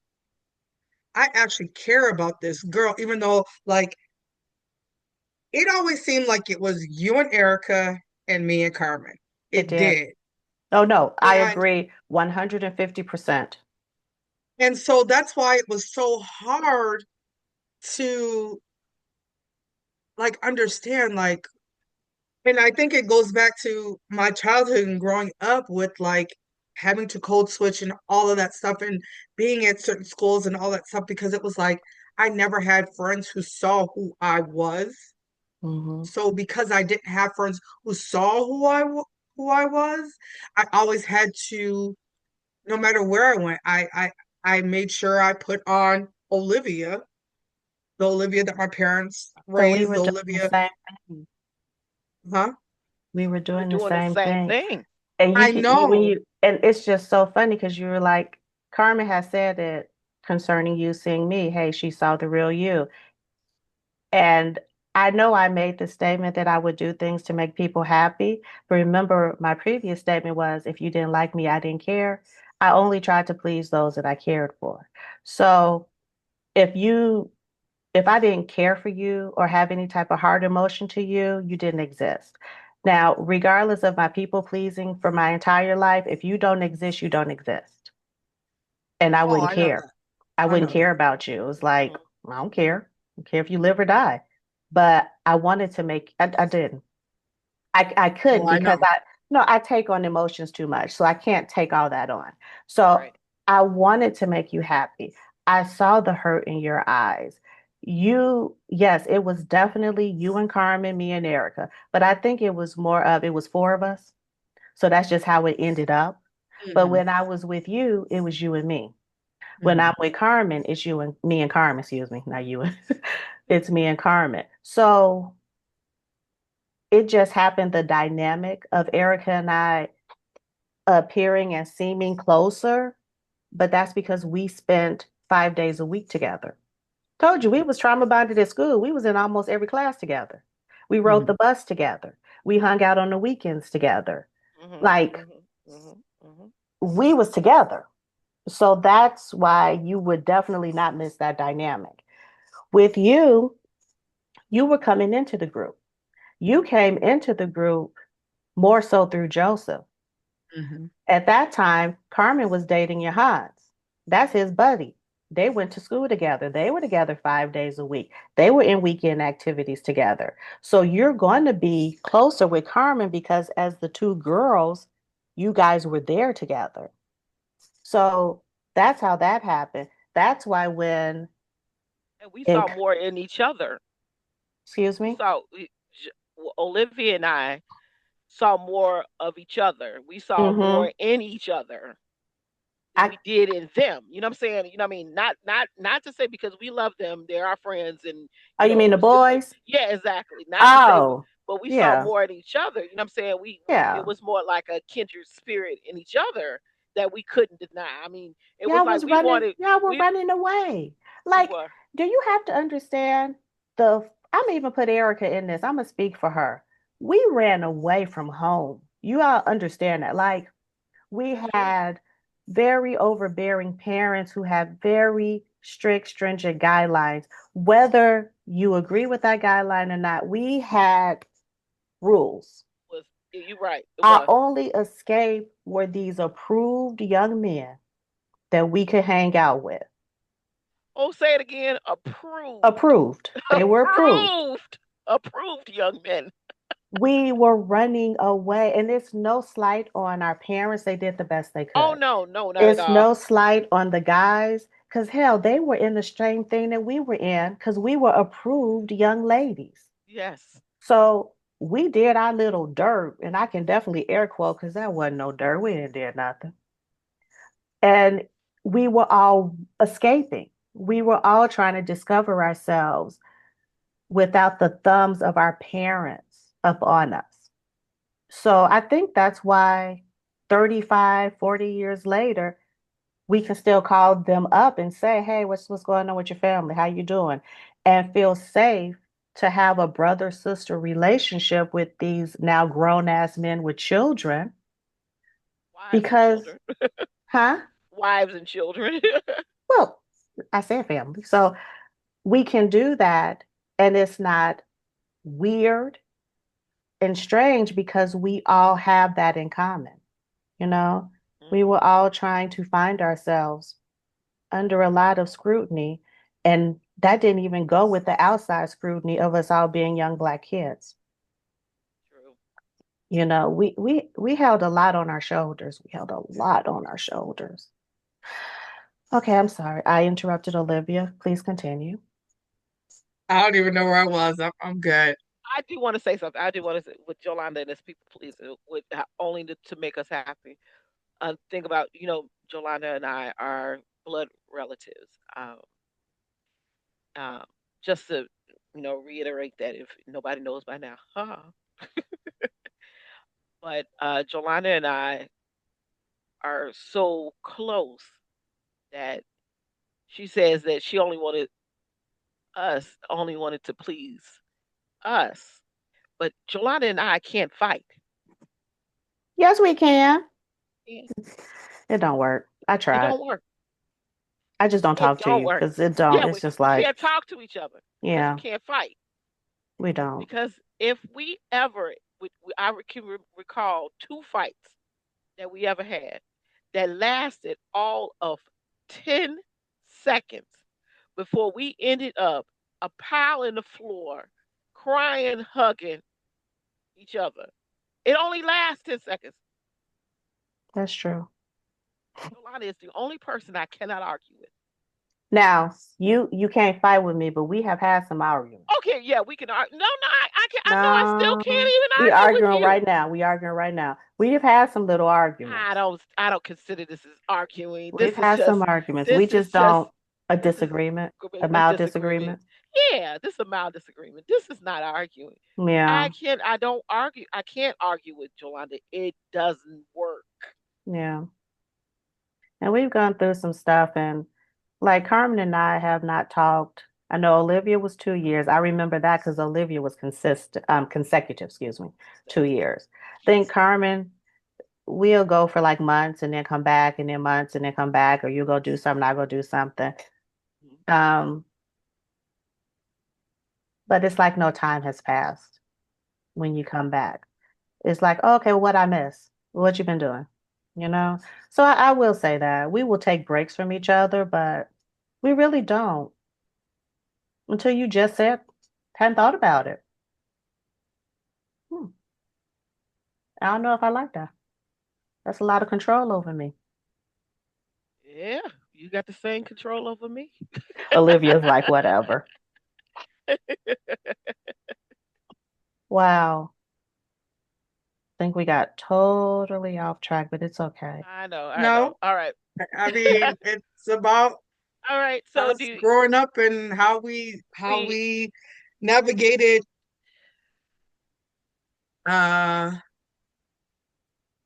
I actually care about this girl, even though like it always seemed like it was you and Erica and me and Carmen. It It did. did. Oh no, I And agree 150%. and so that's why it was so hard to like understand like and I think it goes back to my childhood and growing up with like having to code switch and all of that stuff and being at certain schools and all that stuff because it was like I never had friends who saw who I was. Hmm. So because I didn't have friends who saw who I was, I always had to, no matter where I went, I made sure I put on Olivia, the Olivia that my parents So we raised, were the doing the Olivia same thing. Huh? We were We were doing the doing the same same thing. thing. And I when know. you, and it's just so funny because you were like, Carmen has said it concerning you seeing me. Hey, she saw the real you. And I know I made the statement that I would do things to make people happy. But remember, my previous statement was if you didn't like me, I didn't care. I only tried to please those that I cared for. So if you, if I didn't care for you or have any type of hard emotion to you, you didn't exist. Now, regardless of my people pleasing for my entire life, if you don't exist, you don't exist. And I Oh, wouldn't I know care. that. I I wouldn't know that. care about you. It was like, Hmm. I don't care. I don't care if you live or die. But I wanted to make, I didn't. I Oh, couldn't I because know. I take on emotions too much. So I can't take all that on. So Right. I wanted to make you happy. I saw the hurt in your eyes. Yes, it was definitely you and Carmen, me and Erica, but I think it was more of, it was four of us. So that's just how it ended up. But Hmm. when I was with you, it was you and me. When Hmm. I'm with Carmen, it's you and me and Carmen, excuse me, not you. It's me and Carmen. So it just happened the dynamic of Erica and I appearing and seeming closer, but that's because we spent 5 days a week together. Told you we was trauma bonded at school. We was in almost every class together. We rode Hmm. the bus together. We hung out on the weekends together. Hmm. Like Hmm. Hmm. Hmm. we was together. So that's why you would definitely not miss that dynamic. With you, you were coming into the group. You came into the group more so through Joseph. Hmm. At that time, Carmen was dating Hans. That's his buddy. They went to school together. They were together 5 days a week. They were in weekend activities together. So you're going to be closer with Carmen because as the two girls, you guys were there together. So that's how that happened. That's why when And we in saw more in each other. excuse We me. saw Olivia and I saw more of each other. We saw Mm-hmm. more in each other than I we did in them. You know what I'm saying? You know what I mean? Not to say because we love them, they're our friends, and oh, you mean the sisters. boys? Yeah, exactly. Not to say, Oh, but we saw yeah, more in each other. You know what I'm saying? It yeah. was more like a kindred spirit in each other that we couldn't deny. I mean, it was Y'all like was running, y'all were we running away. we Like, were. do you have to understand I'm even put Erica in this. I'm gonna speak for her. We ran away from home. You all understand that. Like, we That's true. had very overbearing parents who had very strict, stringent guidelines. Whether you agree with that guideline or not, we had rules. Was you right? It Our was. only escape were these approved young men that we could hang out with. Oh, say it again. Approved. Approved. They were approved. Approved. Approved young men. We were running away, and it's no slight on our parents. They did the best they Oh could. no, no, not at It's all. no slight on the guys, because hell, they were in the same thing that we were in, because we were approved young ladies. Yes. So we did our little dirt, and I can definitely air quote because that wasn't no dirt. We didn't did nothing. And we were all escaping. We were all trying to discover ourselves without the thumbs of our parents up on us. So I think that's why 35, 40 years later, we can still call them up and say, hey, what's going on with your family? How you doing? And feel safe to have a brother-sister relationship with these now grown-ass men with children Wives and because, children. huh? Wives and children. Well, I said family. So we can do that and it's not weird and strange because we all have that in common. You know, we Hmm. were all trying to find ourselves under a lot of scrutiny. And that didn't even go with the outside scrutiny of us all being young Black kids. True. You know, we held a lot on our shoulders. We held a lot on our shoulders. Okay, I'm sorry. I interrupted Olivia. Please continue. I don't even know where I was. I'm good. I do want to say something. I do want to say with Yolanda and this people pleaser, with only to make us happy. Think about Yolanda and I are blood relatives. Um, just to reiterate that if nobody knows by now. Huh. But Jolanda and I are so close that she says that she only wanted to please us. But Jolanda and I can't fight. Yes, we can. It It don't work. I tried. don't work. I just don't It talk to don't you work. because it don't. Yeah, It's just we like, can't talk to each other because we yeah, can't fight. we don't. Because if we ever, can recall two fights that we ever had that lasted all of 10 seconds before we ended up a pile in the floor, crying, hugging each other. It only lasts 10 seconds. That's true. Yolanda is the only person I cannot argue with. Now, you can't fight with me, but we have had some arguments. Okay, yeah, we can argue. No, no, I can. I know I still No, can't even we argue with arguing right you. now. We arguing right now. We have had some little arguments. I don't consider this as arguing. We've had some arguments. We This is just just don't a this is disagreement, a a mild disagreement. disagreement. Yeah, this is a mild disagreement. This is not arguing. Yeah, I don't argue. I can't argue with Jolanda. It doesn't work. yeah. And we've gone through some stuff, and like Carmen and I have not talked. I know Olivia was 2 years. I remember that because Olivia was consecutive, excuse me, 2 years. I think Carmen, we'll go for like months and then come back and then months and then come back, or you go do something, I go do something. Um, but it's like no time has passed when you come back. It's like, oh, okay, well, what I miss? What you been doing? You know? So I will say that we will take breaks from each other, but we really don't until you just said, hadn't thought about it. Hmm, I don't know if I like that. That's a lot of control over me. Yeah, you got the same control over me. Olivia's like, whatever. Wow. Think we got totally off track, but it's okay. I know, I know. No, All right. I mean, it's about All right. So us do growing up and how we we navigated uh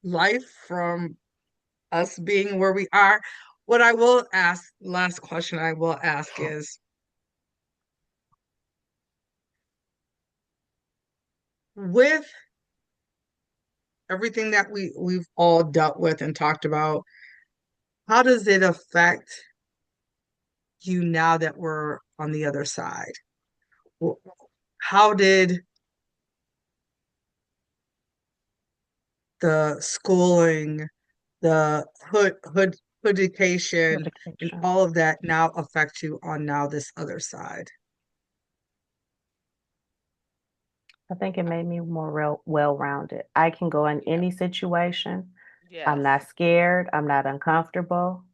life from us being where we are. What I will ask, last question I will ask is with everything that we've all dealt with and talked about, how does it affect you now that we're on the other side? Wh- How did the schooling, the hoodication, and Medication. all of that now affect you on now this other side? I think it made me more well-rounded. I can go in yeah. any situation. I'm Yes. not scared. I'm not uncomfortable.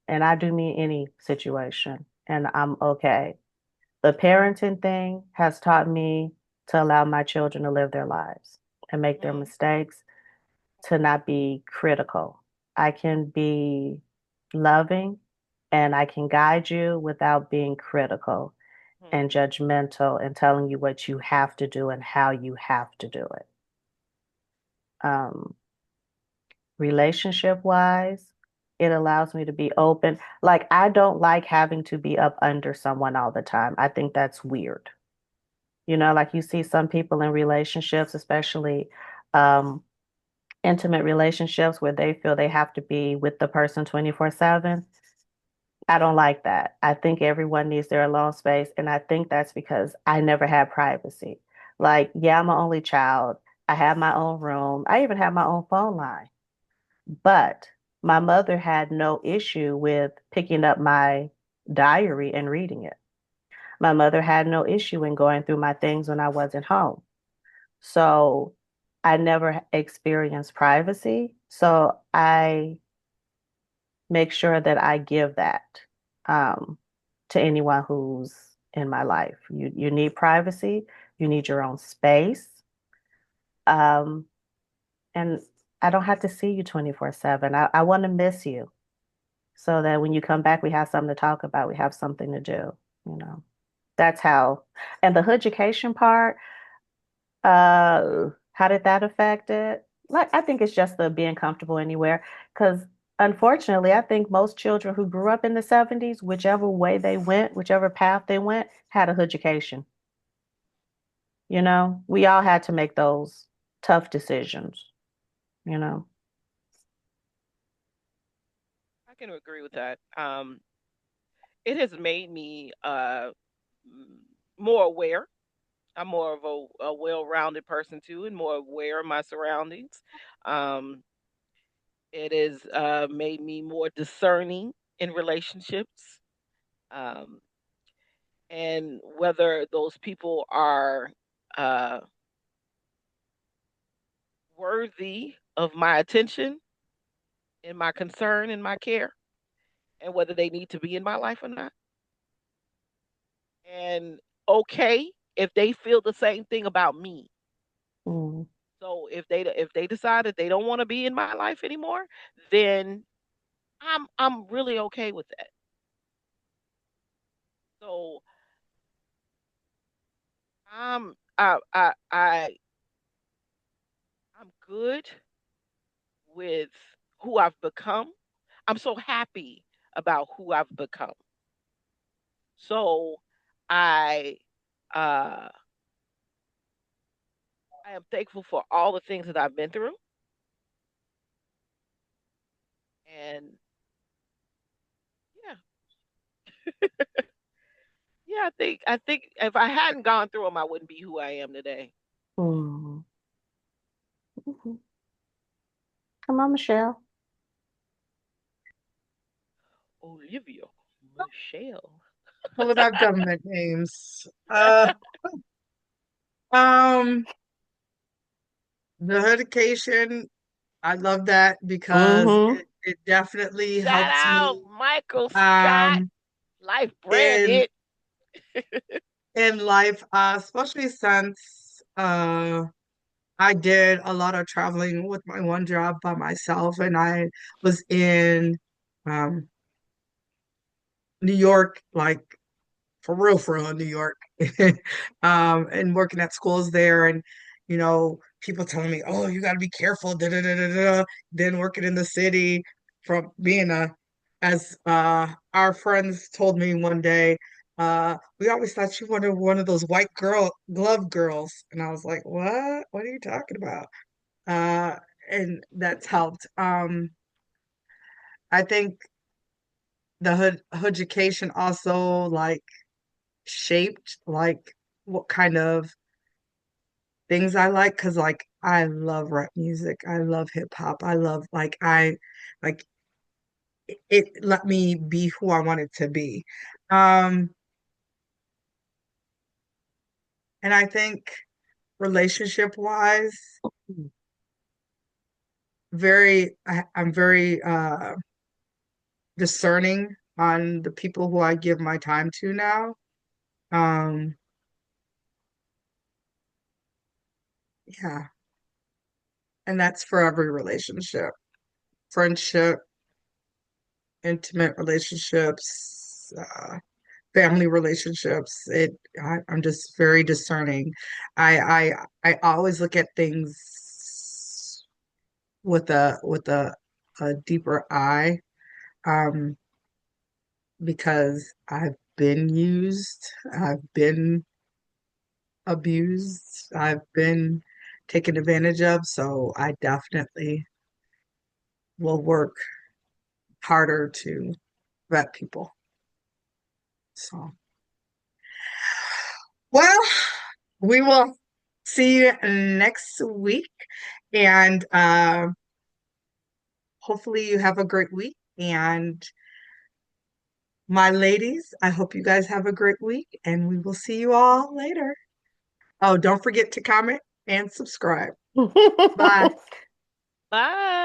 And I do mean any situation, and I'm okay. The parenting thing has taught me to allow my children to live their lives and make their Mm-hmm. mistakes, to not be critical. I can be loving and I can guide you without being critical Mm-hmm. and judgmental and telling you what you have to do and how you have to do it. Um, Relationship wise, it allows me to be open. Like, I don't like having to be up under someone all the time. I think that's weird. Like you see some people in relationships, especially um, intimate relationships, where they feel they have to be with the person 24/7. I don't like that. I think everyone needs their alone space. And I think that's because I never had privacy. Like, yeah, I'm an only child. I have my own room. I even have my own phone line. But my mother had no issue with picking up my diary and reading it. My mother had no issue in going through my things when I wasn't home. So I never experienced privacy. So I make sure that I give that um, to anyone who's in my life. You need privacy. You need your own space. Um, and I don't have to see you 24/7. I want to miss you so that when you come back, we have something to talk about. We have something to do, you know. That's how. And the education part, How did that affect it? Like, I think it's just the being comfortable anywhere. Because unfortunately, I think most children who grew up in the 70s, whichever way they went, whichever path they went, had a education. You know, we all had to make those tough decisions, you know. I can agree with that. It has made me more aware. I'm more of a well-rounded person too, and more aware of my surroundings. Um, it has made me more discerning in relationships, um, and whether those people are uh, worthy of my attention and my concern and my care, and whether they need to be in my life or not. And okay, if they feel the same thing about me. Mm, So if they decide that they don't want to be in my life anymore, then I'm really okay with that. So I'm I'm good with who I've become. I'm so happy about who I've become. So I uh I am thankful for all the things that I've been through. And yeah, yeah, I think if I hadn't gone through them, I wouldn't be who I am today. mm, mhm. Come on, Michelle. Olivia Michelle. Well, that I've government names. Um, the Hoodication, I love that because Mm-hmm. it definitely Shout helps out me Michael Scott, um Life in Branded. life, especially since I did a lot of traveling with my one job by myself, and I was in um New York, like for real in New York, and working at schools there, and people telling me, "Oh, you got to be careful." Da, da, da, da, da. Then working in the city, from being as our friends told me one day, we always thought you wanted one of those white girl glove girls, and I was like, "What? What are you talking about?" Uh, and that's helped. I think the education also like shaped like what kind of things I like because like I love rap music. I love hip hop. I love like it let me be who I wanted to be. Um and I think relationship wise, I'm very discerning on the people who I give my time to now. Um yeah, and that's for every relationship. Friendship, intimate relationships, family relationships. I'm just very discerning. I always look at things with a deeper eye, um, because I've been used, I've been abused, I've been taken advantage of, so I definitely will work harder to vet people. So, well, we will see you next week. And hopefully you have a great week. And my ladies, I hope you guys have a great week. And we will see you all later. Oh, don't forget to comment and subscribe. Bye. Bye.